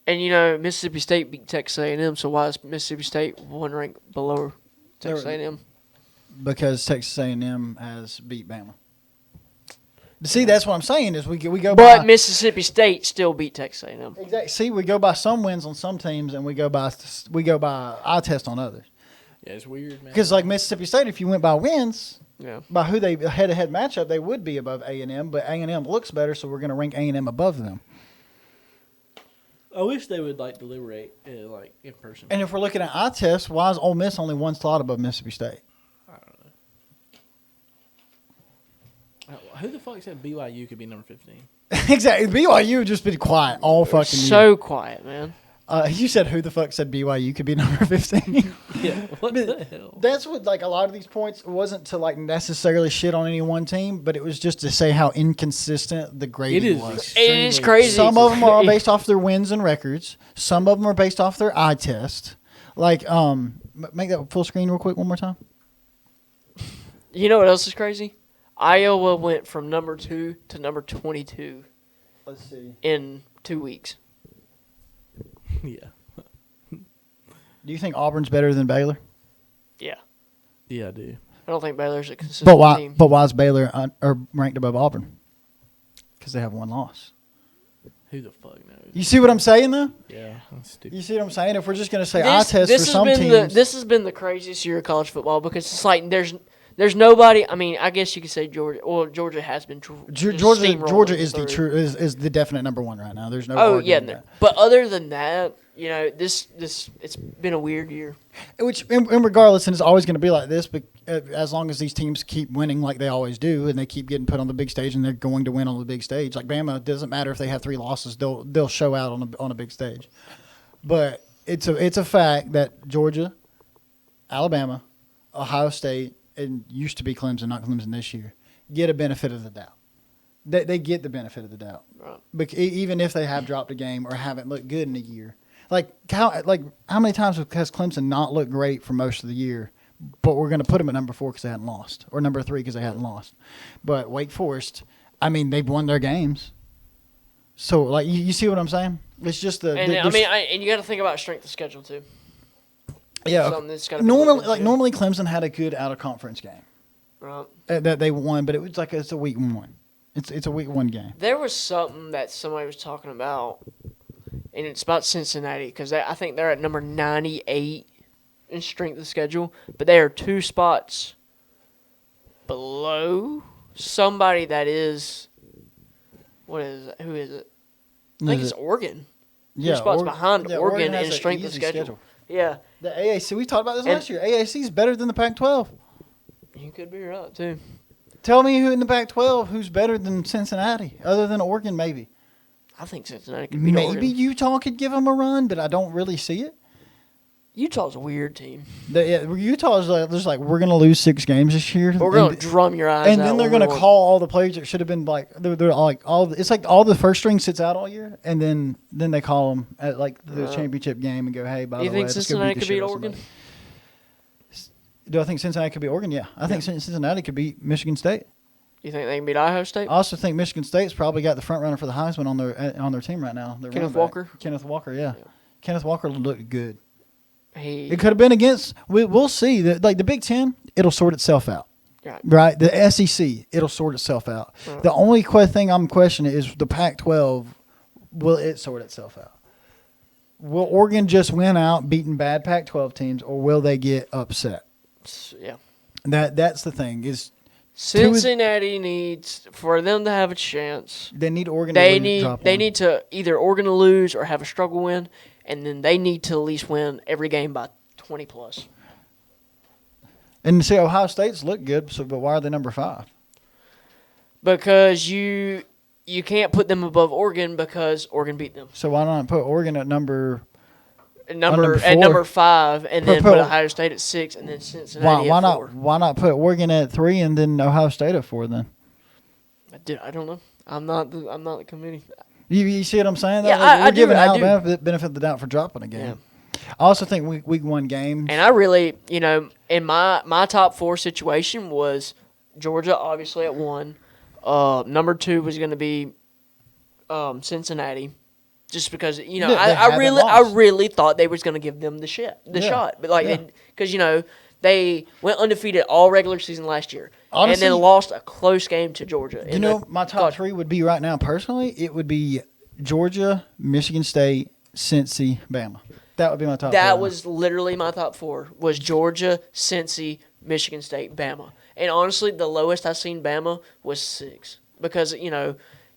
And Mississippi State beat Texas A&M, so why is Mississippi State one rank below Texas A&M? because Texas A&M has beat Bama. See, that's what I'm saying is we go But by Mississippi State still beat Texas A&M. exactly. See, we go by some wins on some teams, and we go by eye test on others. Yeah, it's weird, man. Because like Mississippi State, if you went by wins, Yeah. by who they head-to-head matchup, they would be above A&M. But A&M looks better, so we're going to rank A&M above them. I wish they would deliberate in person. And if we're looking at eye test, why is Ole Miss only 1 slot above Mississippi State? I don't know. Who the fuck said BYU could be number 15? Exactly. BYU would just been quiet all fucking year. So quiet, man. You said who the fuck said BYU could be number 15? Yeah, what the hell? That's what a lot of these points wasn't to necessarily shit on any one team, but it was just to say how inconsistent the grading was. It is crazy. Some of them are based off their wins and records. Some of them are based off their eye test. Make that full screen real quick one more time. You know what else is crazy? Iowa went from number 2 to number 22 Let's see. in 2 weeks. Yeah. Do you think Auburn's better than Baylor? Yeah. Yeah, I do. I don't think Baylor's a consistent But why? team. But why is Baylor ranked above Auburn? Because they have 1 loss. Who the fuck knows? You see what I'm saying, though? Yeah, that's stupid. You see what I'm saying? If we're just going to say eye test for some teams, this has been the craziest year of college football because it's like there's nobody. I mean, I guess you could say Georgia. Well, Georgia has been Georgia is the definite number 1 right now. There's no. Oh arguing yeah, that. but other than that, this it's been a weird year. Which, and regardless, and it's always going to be like this, but as long as these teams keep winning like they always do, and they keep getting put on the big stage, and they're going to win on the big stage. Like Bama, it doesn't matter if they have 3 losses; they'll show out on a big stage. But it's a fact that Georgia, Alabama, Ohio State, and used to be Clemson, not Clemson this year, get a benefit of the doubt. They get the benefit of the doubt. Right. But even if they have dropped a game or haven't looked good in a year. How many times has Clemson not looked great for most of the year, but we're going to put them at number 4 because they hadn't lost, or number 3 because they hadn't lost. But Wake Forest, I mean, they've won their games. So, like, you see what I'm saying? It's just and you got to think about strength of schedule too. Yeah. Normally Clemson had a good out of conference game. Right. That they won, but it's a week 1. It's a week 1 game. There was something that somebody was talking about, and it's about Cincinnati because I think they're at number 98 in strength of schedule, but they are 2 spots below somebody that is. What is it? Who is it? I think it's Oregon. Yeah, 2 spots behind Oregon in strength of schedule. Yeah. The AAC, we talked about this last year. AAC is better than the Pac-12. You could be right, too. Tell me who in the Pac-12 who's better than Cincinnati, other than Oregon, maybe. I think Cincinnati could beat Oregon. Maybe Utah could give them a run, but I don't really see it. Utah's a weird team. Utah is like we're going to lose 6 games this year. We're going to drum your eyes out. And then they're going to call all the players that should have been they're like it's like all the first string sits out all year, and then they call them at like the championship game and go, hey, by the way, you think Cincinnati could beat Oregon? Do I think Cincinnati could beat Oregon? Yeah. I think Cincinnati could beat Michigan State. You think they can beat Idaho State? I also think Michigan State's probably got the front runner for the Heisman on their team right now. Kenneth Walker? Kenneth Walker, yeah. Kenneth Walker looked good. It could have been against. We'll see. Like the Big Ten, it'll sort itself out. Right. The SEC, it'll sort itself out. Right. The only thing I'm questioning is the Pac-12. Will it sort itself out? Will Oregon just win out beating bad Pac-12 teams, or will they get upset? Yeah. That's the thing is. Cincinnati needs for them to have a chance. They need Oregon. They need to either Oregon to lose or have a struggle win, and then they need to at least win every game by 20 plus. And see, Ohio State's look good, but why are they number 5? Because you can't put them above Oregon because Oregon beat them. So why not put Oregon at number 5, and then put Ohio State at 6, and then Cincinnati at 4. Why not put Oregon at 3 and then Ohio State at 4 then? I don't know. I'm not the committee. You see what I'm saying? Yeah, we're giving Alabama the benefit of the doubt for dropping a game. Yeah. I also think week 1 games. And I really, in my top 4 situation was Georgia, obviously at 1. Number 2 was going to be Cincinnati. Just because I really thought they was going to give them the shot, but because they went undefeated all regular season last year, honestly, and then lost a close game to Georgia. My top 3 would be right now personally. It would be Georgia, Michigan State, Cincy, Bama. That would be my top. That was literally my top 4. Was Georgia, Cincy, Michigan State, Bama, and honestly, the lowest I seen Bama was 6 because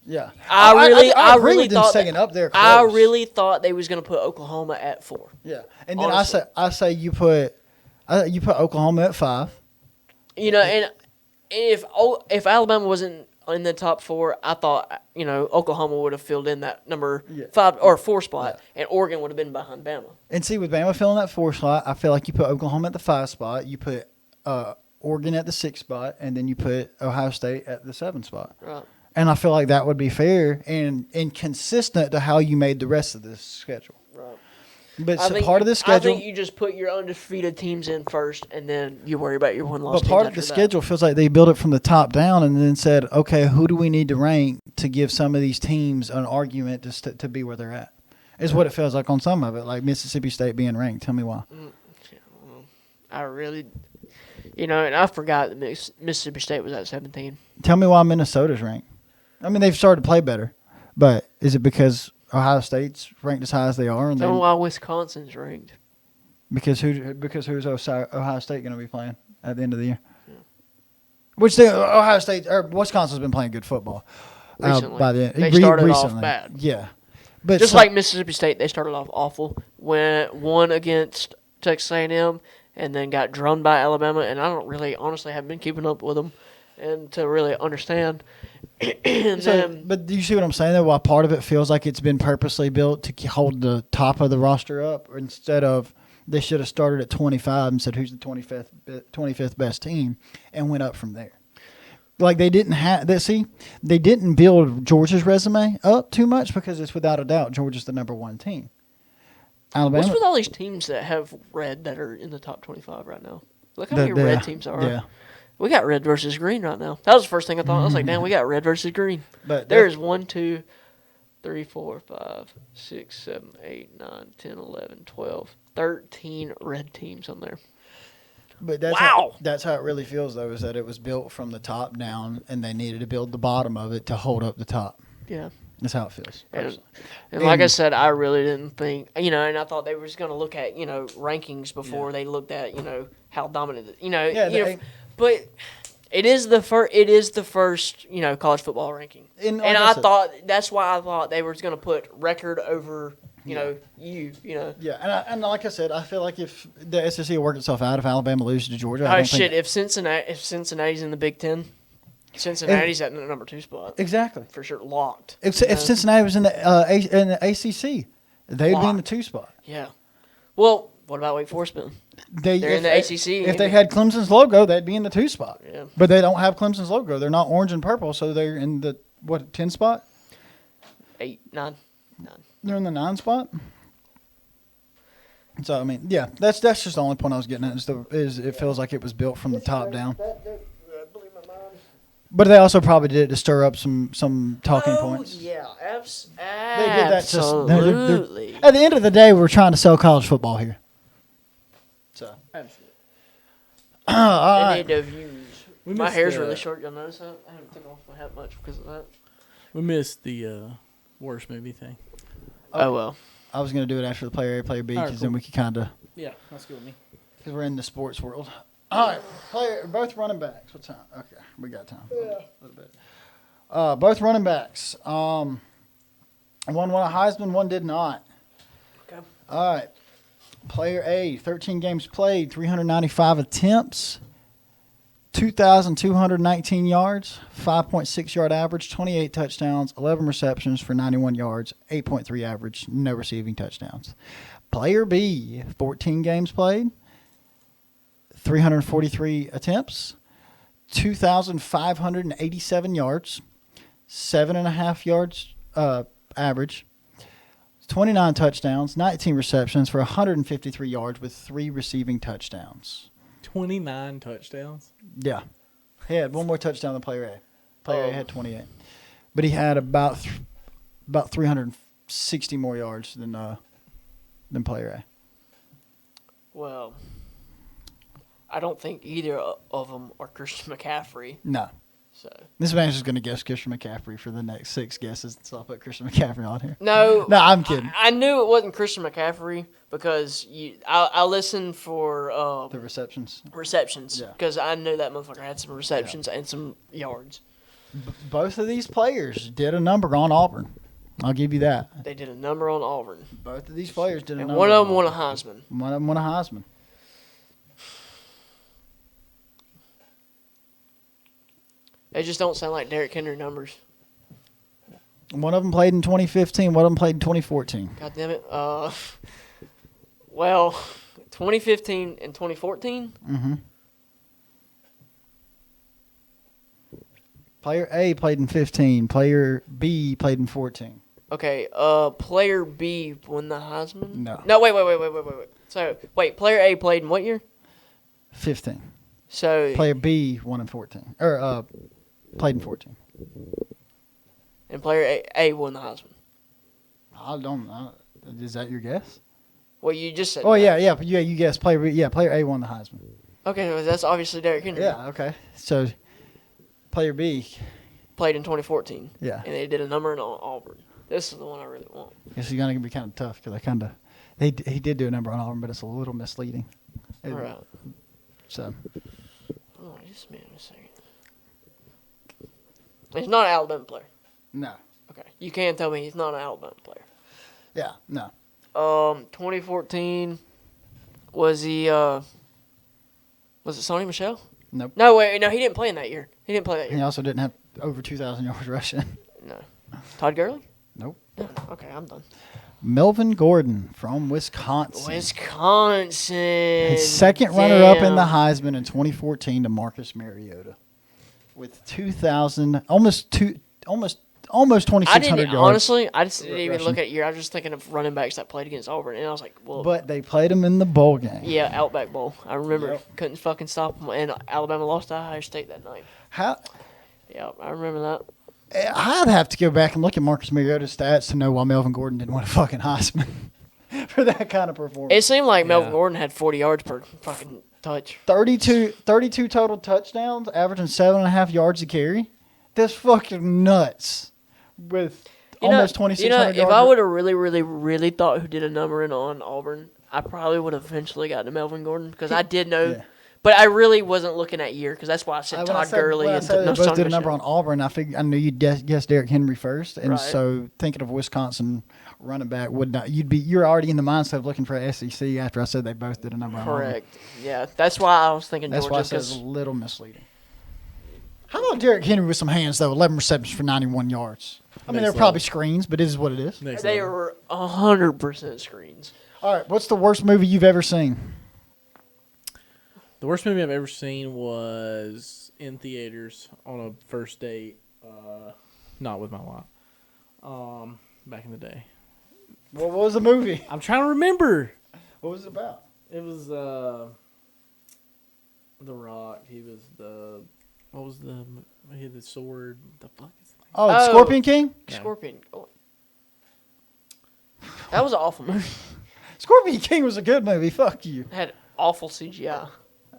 Yeah, I really thought staying up there. I really thought they was going to put Oklahoma at 4. Yeah, and then I say you put Oklahoma at 5. And if Alabama wasn't in the top 4, I thought Oklahoma would have filled in that number 5 or 4 spot, and Oregon would have been behind Bama. And see, with Bama filling that 4 slot, I feel like you put Oklahoma at the 5 spot, you put Oregon at the 6 spot, and then you put Ohio State at the 7 spot. Right. And I feel like that would be fair and consistent to how you made the rest of this schedule. Right. But part of the schedule, I think you just put your undefeated teams in first, and then you worry about your win-loss teams. But part of the schedule feels like they built it from the top down, and then said, "Okay, who do we need to rank to give some of these teams an argument to be where they're at?" Is what it feels like on some of it, like Mississippi State being ranked. Tell me why. I really, and I forgot that Mississippi State was at 17. Tell me why Minnesota's ranked. I mean, they've started to play better, but is it because Ohio State's ranked as high as they are? And tell me why Wisconsin's ranked. Because who's Ohio State going to be playing at the end of the year? Yeah. Which Ohio State or Wisconsin's been playing good football. Recently, they started off bad. Yeah, but just like Mississippi State, they started off awful. Won against Texas A&M, and then got drummed by Alabama. And I don't really, honestly, have been keeping up with them, and to really understand. But do you see what I'm saying? Though, why part of it feels like it's been purposely built to hold the top of the roster up, instead of They should have started at 25 and said, who's the 25th best team, and went up from there. Like they didn't have that. See, they didn't build Georgia's resume up too much because it's without a doubt Georgia's the number one team. Alabama. What's with all these teams that have red that are in the top 25 right now? Look how many red teams are. Yeah. We got red versus green right now. That was the first thing I thought. I was like, damn, we got red versus green. But there's 1, 2, 3, 4, 5, 6, 7, 8, 9, 10, 11, 12, 13 red teams on there. But that's how it really feels, though, is that it was built from the top down, and they needed to build the bottom of it to hold up the top. Yeah. That's how it feels. And like I said, I really didn't think, and I thought they were just going to look at, rankings before they looked at, how dominant, but it is the first, college football ranking. And I thought, that's why I thought they were going to put record over, Yeah, and like I said, I feel like if the SEC will work itself out, if Alabama loses to Georgia, if Cincinnati's in the Big Ten, Cincinnati's at the number 2 spot. Exactly. For sure, locked. If Cincinnati was in the ACC, they'd be in the 2 spot. Yeah. Well, what about Wake Forest then? They're in the ACC. If they had Clemson's logo, they'd be in the 2 spot. Yeah. But they don't have Clemson's logo. They're not orange and purple, so they're in the 10 spot? 8, 9. They're in the 9 spot. So I mean, yeah, that's just the only point I was getting at. Is it feels like it was built from the top down. But they also probably did it to stir up some talking points. Yeah, they did that absolutely. At the end of the day, we're trying to sell college football here. So absolutely. All right. Need to views. My hair's really short. You'll notice that. I haven't taken off my hat much because of that. We missed the worst movie thing. Oh well. I was going to do it after the player A, player B, because then we could kind of. Yeah, that's good with me. Because we're in the sports world. All right, both running backs. What time? Okay, we got time. Yeah. A little bit. Both running backs. One won a Heisman, one did not. Okay. All right. Player A, 13 games played, 395 attempts, 2,219 yards, 5.6 yard average, 28 touchdowns, 11 receptions for 91 yards, 8.3 average, no receiving touchdowns. Player B, 14 games played, 343 attempts, 2,587 yards, 7.5 yards average, 29 touchdowns, 19 receptions for 153 yards with 3 receiving touchdowns. 29 touchdowns? Yeah. He had one more touchdown than player A. Player A had 28. But he had about 360 more yards than player A. Well, I don't think either of them are Christian McCaffrey. No. So this man's just going to guess Christian McCaffrey for the next 6 guesses, so I'll put Christian McCaffrey on here. No, I'm kidding. I knew it wasn't Christian McCaffrey because I listened for the receptions. Because I knew that motherfucker had some receptions and some yards. Both of these players did a number on Auburn. I'll give you that. They did a number on Auburn. Both of these players did a number. And one of them won a Heisman. One of them won a Heisman. They just don't sound like Derrick Henry numbers. One of them played in 2015. One of them played in 2014. God damn it. Well, 2015 and 2014? Mm-hmm. Player A played in 15. Player B played in 14. Okay, player B won the Heisman? No, wait. So, player A played in what year? 15. So player B won in 14. Played in 14. And player A won the Heisman. I don't know. Is that your guess? Well, you just said. Oh, that. Yeah, you guessed. Player B, player A won the Heisman. Okay, well, that's obviously Derrick Henry. Yeah, okay. So, player B played in 2014. Yeah. And they did a number in Auburn. This is the one I really want. This is going to be kind of tough because he did do a number on Auburn, but it's a little misleading. All right. So. Oh, just a second. He's not an Alabama player. No. Okay. You can't tell me he's not an Alabama player. Yeah, no. 2014, was he, was it Sonny Michel? Nope. No, he didn't play in that year. He also didn't have over 2,000 yards rushing. No. Todd Gurley? Nope. No. Okay, I'm done. Melvin Gordon from Wisconsin. His second runner-up in the Heisman in 2014 to Marcus Mariota with almost 2,600 yards. Honestly, I just didn't even look at year. I was just thinking of running backs that played against Auburn, and I was like, well. But they played him in the bowl game. Yeah, Outback Bowl. I remember. Couldn't fucking stop them, and Alabama lost to Ohio State that night. Yeah, I remember that. I'd have to go back and look at Marcus Mariota's stats to know why Melvin Gordon didn't win a fucking Heisman for that kind of performance. It seemed like Melvin Gordon had 40 yards per fucking touch. 32 total touchdowns, averaging 7.5 yards a carry. That's fucking nuts. With almost 2,600 yards. If I would have really, really, really thought who did a number on Auburn, I probably would have eventually gotten to Melvin Gordon because I did know. Yeah. But I really wasn't looking at year because that's why I said Todd Gurley. When I said they both did a number on Auburn, I knew you'd guess Derrick Henry first, and so thinking of Wisconsin running back would not. You're already in the mindset of looking for a SEC after I said they both did a number on Auburn. Correct. Yeah, that's why I was thinking Georgia. That's why I said it's a little misleading. How about Derrick Henry with some hands though? 11 receptions for 91 yards. I mean, they're probably screens, but it is what it is. They were 100% screens. All right, what's the worst movie you've ever seen? The worst movie I've ever seen was in theaters on a first date, not with my wife, back in the day. What was the movie? I'm trying to remember. What was it about? It was The Rock. He was he had the sword. The fuck is the name? Oh, Scorpion King? No. Scorpion. Oh. That was an awful movie. Scorpion King was a good movie. Fuck you. It had awful CGI.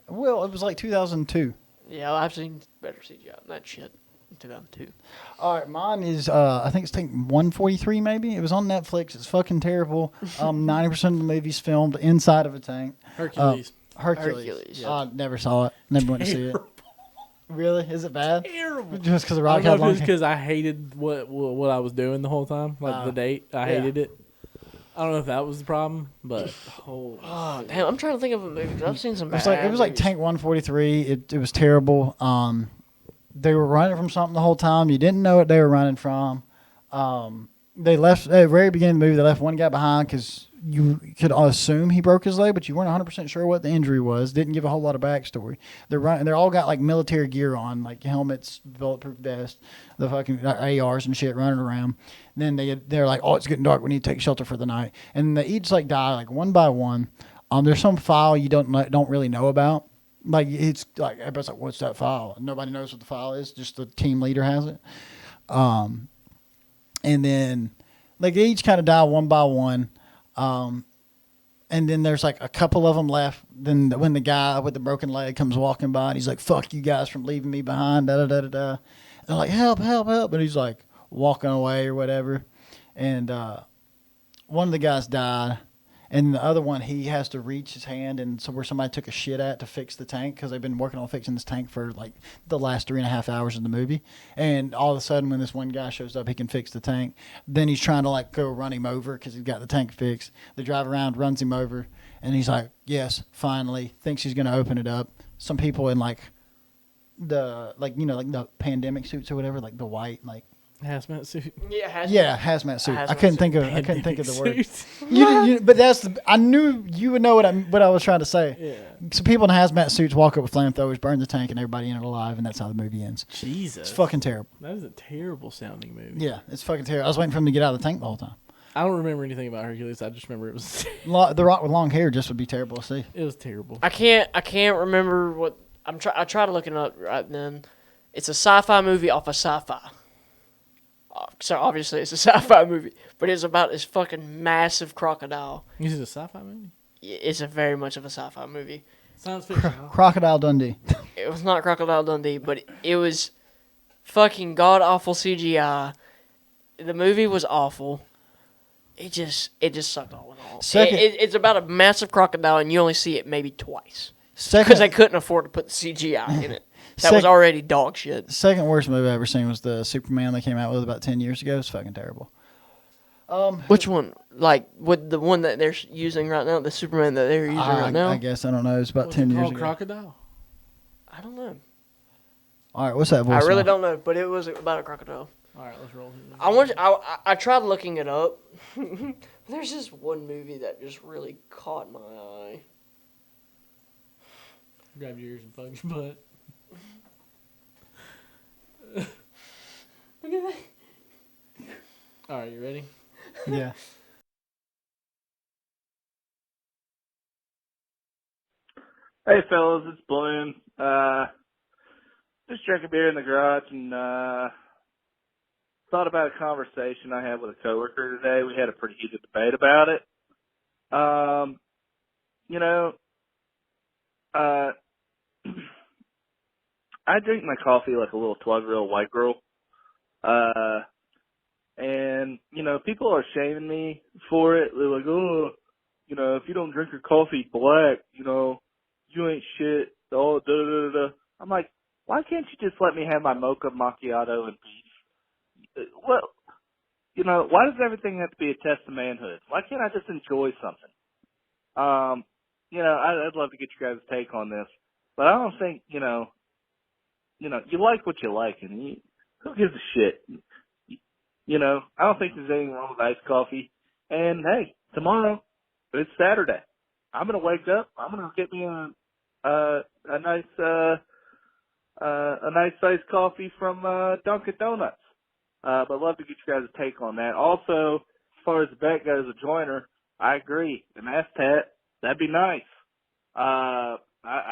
Well, it was like 2002. Yeah, well, I've seen better CGI than that shit in 2002. All right, mine is, I think it's tank 143 maybe. It was on Netflix. It's fucking terrible. 90% of the movie's filmed inside of a tank. Hercules. Hercules. Yeah. I never saw it. Never went to see it. Really? Is it bad? Terrible. Just because the Rock had long hair? Because I hated what I was doing the whole time. Like the date. I hated it. I don't know if that was the problem, but damn! I'm trying to think of a movie because I've seen some bad. It was like Tank 143. It was terrible. They were running from something the whole time. You didn't know what they were running from. They left at the very beginning of the movie. They left one guy behind because you could assume he broke his leg, but you weren't 100% sure what the injury was. Didn't give a whole lot of backstory. They're all got like military gear on, like helmets, bulletproof vests, the fucking ARs and shit running around. And then they're like, oh, it's getting dark. We need to take shelter for the night. And they each like die like one by one. There's some file you don't really know about. Like it's like everybody's like, what's that file? Nobody knows what the file is. Just the team leader has it. And then like they each kind of die one by one. And then there's like a couple of them left. Then when the guy with the broken leg comes walking by, and he's like, "Fuck you guys from leaving me behind." Da da da da da. And they're like, "Help, help, help!" And he's like walking away or whatever. And one of the guys died, and the other one he has to reach his hand and so where somebody took a shit at to fix the tank because they've been working on fixing this tank for like the last 3.5 hours of the movie. And all of a sudden, when this one guy shows up, he can fix the tank. Then he's trying to like go run him over because he's got the tank fixed. They drive around, runs him over, and he's like, "Yes, finally." Thinks he's gonna open it up. Some people in like the pandemic suits or whatever, like the white like. Hazmat suit. Yeah, hazmat suit. I Hazmat couldn't think of the word. But I knew you would know what I was trying to say. Yeah. So people in hazmat suits walk up with flamethrowers, burn the tank, and everybody in it alive, and that's how the movie ends. Jesus, it's fucking terrible. That is a terrible sounding movie. Yeah, it's fucking terrible. I was waiting for him to get out of the tank the whole time. I don't remember anything about Hercules. I just remember it was The Rock with long hair just would be terrible to see. It was terrible. I can't remember what I tried to look it up right then. It's a sci-fi movie off of sci-fi. So obviously it's a sci-fi movie, but it's about this fucking massive crocodile. Is it a sci-fi movie? It's a very much of a sci-fi movie. Science fiction. Crocodile Dundee. It was not Crocodile Dundee, but it was fucking god awful CGI. The movie was awful. It just sucked all in all. It's about a massive crocodile, and you only see it maybe twice because they couldn't afford to put the CGI in it. That was already dog shit. Second worst movie I ever seen was the Superman they came out with about 10 years ago. It's fucking terrible. Which one? Like, with the one that they're using right now, the Superman that they're using right now? I guess. I don't know. It's about 10 years ago. Crocodile? I don't know. All right, what's that voice? I really don't know, but it was about a crocodile. All right, let's roll. I tried looking it up. There's this one movie that just really caught my eye. Grab your ears and fuck your butt. Look at that. All right, you ready? Yeah. Hey fellas, it's Bloom. Just drinking beer in the garage and thought about a conversation I had with a coworker today. We had a pretty heated debate about it. You know, I drink my coffee like a little 12-year-old white girl. And, you know, people are shaming me for it. They're like, oh, you know, if you don't drink your coffee black, you know, you ain't shit. Oh, da da da da. I'm like, why can't you just let me have my mocha macchiato and peace? Well, you know, why does everything have to be a test of manhood? Why can't I just enjoy something? You know, I'd love to get your guys' take on this, but I don't think, you you like what you like, and who gives a shit? You know, I don't think there's anything wrong with iced coffee. And hey, tomorrow, it's Saturday. I'm gonna wake up. I'm gonna get me a nice iced coffee from Dunkin' Donuts. But I'd love to get you guys' take on that. Also, as far as the bet goes, a joiner, I agree. An ass-tat, that'd be nice. I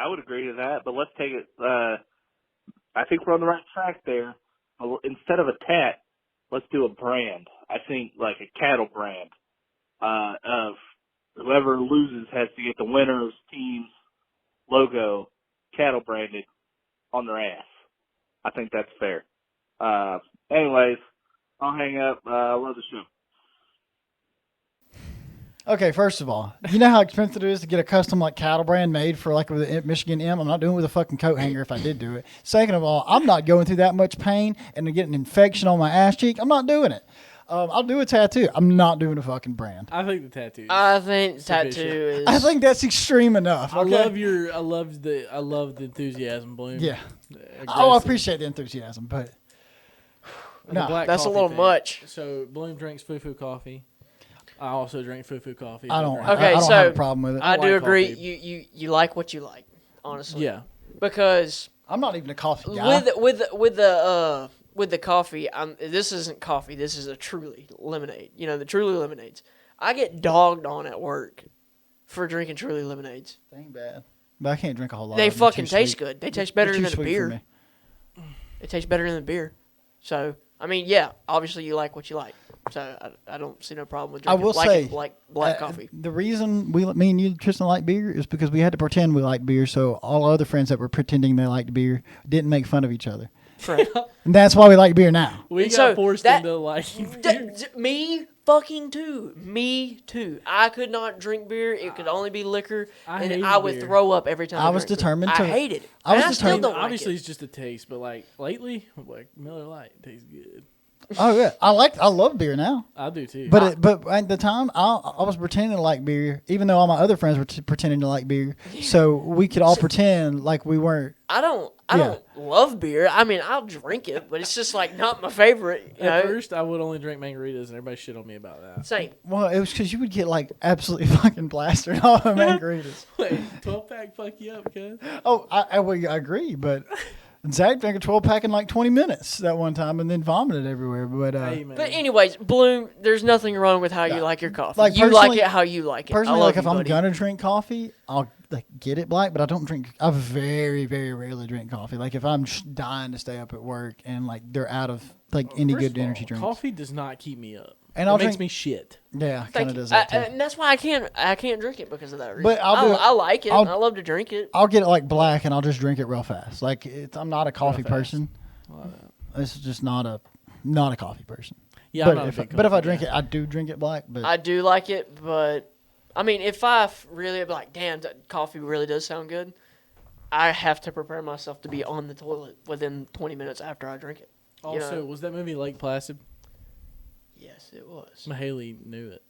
would agree to that, but let's take it. I think we're on the right track there. Instead of a tat, let's do a brand. I think like a cattle brand of whoever loses has to get the winner's team's logo cattle branded on their ass. I think that's fair. Anyways, I'll hang up. I love the show. Okay, first of all, you know how expensive it is to get a custom like cattle brand made for like with a Michigan M? I'm not doing it with a fucking coat hanger if I did do it. Second of all, I'm not going through that much pain and to get an infection on my ass cheek. I'm not doing it. I'll do a tattoo. I'm not doing a fucking brand. I think the tattoo. I think tattoo is. I think that's extreme enough. Okay? I love the enthusiasm, Bloom. Yeah. Aggressive. Oh, I appreciate the enthusiasm, but no, that's a little much. So Bloom drinks foo-foo coffee. I also drink foo-foo coffee. I don't Okay, have so a problem with it. I do agree. Coffee. You like what you like, honestly. Yeah. Because I'm not even a coffee guy. with the coffee, this isn't coffee. This is a Truly lemonade. You know, the Truly lemonades. I get dogged on at work for drinking Truly lemonades. They ain't bad. But I can't drink a whole lot. They of them. fucking taste good. They taste better than the beer. It tastes better than the beer. So, I mean, yeah, obviously you like what you like. So I don't see no problem with drinking I will say, black coffee. The reason me and you, Tristan, like beer is because we had to pretend we liked beer, so all other friends that were pretending they liked beer didn't make fun of each other. Right. And that's why we like beer now. We got forced into liking beer. Me fucking too. Me too. I could not drink beer. It could only be liquor, and I would throw up every time. I was determined to. I hated it. I was determined. Still don't Obviously, like it. it's just a taste, but like lately, like Miller Lite tastes good. Oh yeah, I love beer now. I do too. But at the time, I was pretending to like beer, even though all my other friends were pretending to like beer, so we could all pretend like we weren't. I don't love beer. I mean, I'll drink it, but it's just like not my favorite. At first, I would only drink margaritas, and everybody shit on me about that. Same. Well, it was because you would get like absolutely fucking blasted all the margaritas. Wait, 12-pack fuck you up, cuz? Oh, I agree, but Zach drank a 12-pack in like 20 minutes that one time and then vomited everywhere. But anyways, Bloom, there's nothing wrong with how you like your coffee. Like, you like it how you like it. Personally, like if I'm gonna drink coffee, I'll like get it black, but I don't drink. I very, very rarely drink coffee. Like if I'm just dying to stay up at work and like they're out of like any good energy drinks. Coffee does not keep me up. And it makes me shit. Yeah, kind of does that too. And that's why I can't drink it because of that reason. But I like it. I love to drink it. I'll get it like black and I'll just drink it real fast. Like I'm not a coffee person. This is just not a coffee person. Yeah, but I'm not if I drink it, I do drink it black. But I do like it, but I mean, if I really like, damn, coffee really does sound good, I have to prepare myself to be on the toilet within 20 minutes after I drink it. Also, was that movie Lake Placid? Yes, it was. Haley knew it.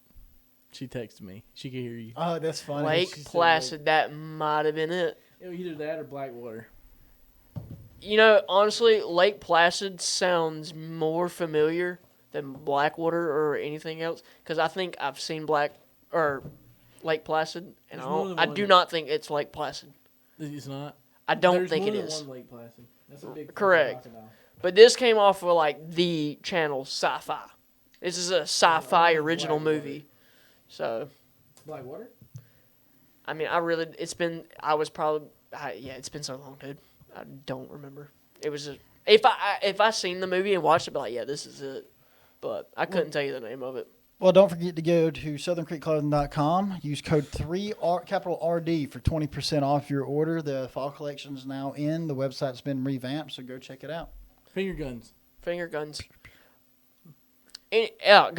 She texted me. She could hear you. Oh, that's funny. Lake Placid, that might have been it. Either that or Blackwater. honestly, Lake Placid sounds more familiar than Blackwater or anything else because I think I've seen Lake Placid, and I do not think it's Lake Placid. It's not. I don't think it is. There's more than one Lake Placid. That's a big correct. Crocodile. But this came off of like the channel Sci-Fi. This is a sci-fi original movie. So. Blackwater. I mean, it's been so long, dude. I don't remember. It was just, if I seen the movie and watched it, I'd be like, yeah, this is it. But I couldn't tell you the name of it. Well, don't forget to go to SouthernCreekClothing.com. Use code 3R, capital RD, for 20% off your order. The fall collection is now in. The website's been revamped, so go check it out. Finger guns. And, yeah,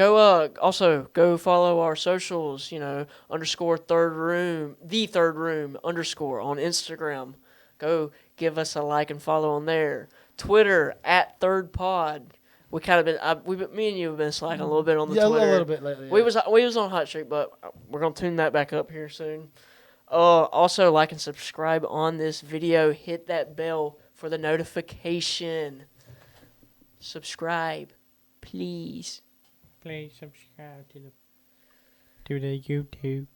also go follow our socials. _ third room, the third room _ on Instagram. Go give us a like and follow on there. Twitter @thirdpod. We kind of me and you have been slacking a little bit on the Twitter. Yeah, a little bit lately. Yeah. We was on hot streak, but we're gonna tune that back up here soon. Also like and subscribe on this video. Hit that bell for the notification. Subscribe, please. Please subscribe to the YouTube.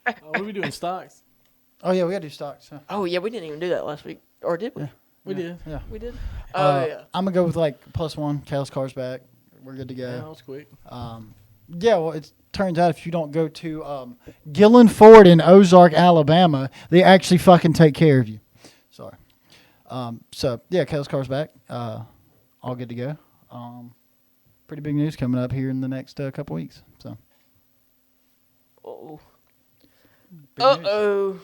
What are we doing? Stocks. Oh, yeah, we got to do stocks. Huh? Oh yeah, we didn't even do that last week, or did we? Yeah. We did. Yeah. We did. Oh yeah. I'm going to go with +1. Cal's car's back. We're good to go. Yeah, that was quick. Yeah, well, it turns out if you don't go to Gillen Ford in Ozark, Alabama, they actually fucking take care of you. Sorry. So, yeah, Cal's car's back. All good to go. Pretty big news coming up here in the next couple weeks. So. Uh-oh.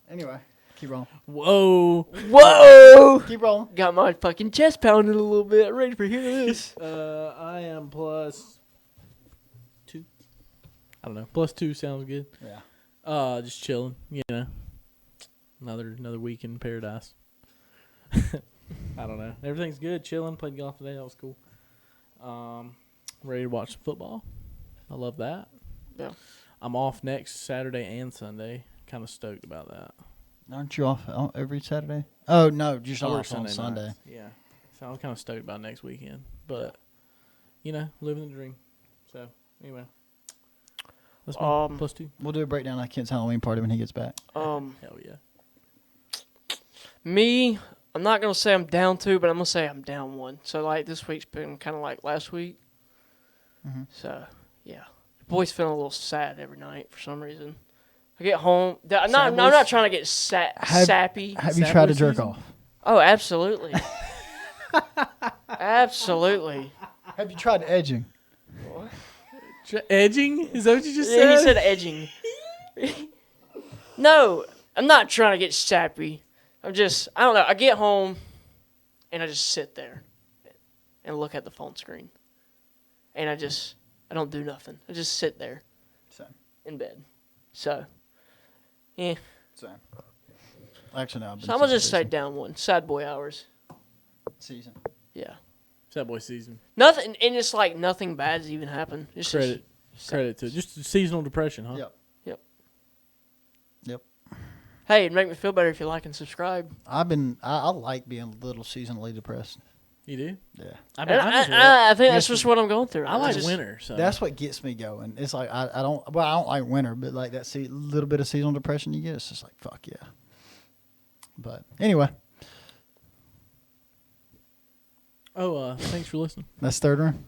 Anyway, keep rolling. Whoa. Keep rolling. Got my fucking chest pounding a little bit. Ready for hear this. I am +2. I don't know. +2 sounds good. Yeah. Just chilling. Another week in paradise. I don't know. Everything's good. Chilling. Played golf today. That was cool. Ready to watch some football. I love that. Yeah. I'm off next Saturday and Sunday. Kind of stoked about that. Aren't you off every Saturday? Oh, no, just I work off on Sunday. nights. Yeah. So I'm kind of stoked about next weekend. But, living the dream. So, anyway. That's me. +2. We'll do a breakdown of Kent's Halloween party when he gets back. Hell yeah. Me, I'm not going to say I'm down 2, but I'm going to say I'm down 1. So, this week's been kind of like last week. Mm-hmm. So, yeah. Boy's feeling a little sad every night for some reason. I get home. I'm not trying to get sappy. Have you tried to jerk off? Oh, absolutely. Absolutely. Have you tried edging? Edging? Is that what you just said? Yeah, he said edging. No, I'm not trying to get sappy. I don't know. I get home and I just sit there and look at the phone screen. And I don't do nothing. I just sit there. Same. In bed. So, yeah. Same. Actually, no. So I'm going to just say down 1. Sad boy hours. Season. Yeah. Sad boy season. Nothing, and it's like nothing bad's even happened. It's Credit to it. Just seasonal depression, huh? Yep. Hey, it'd make me feel better if you like and subscribe. I like being a little seasonally depressed. You do? Yeah. I think that's just what I'm going through. I like winter. So that's what gets me going. It's like I don't like winter, but like that little bit of seasonal depression you get, it's just like fuck yeah. But anyway. Thanks for listening. That's third room.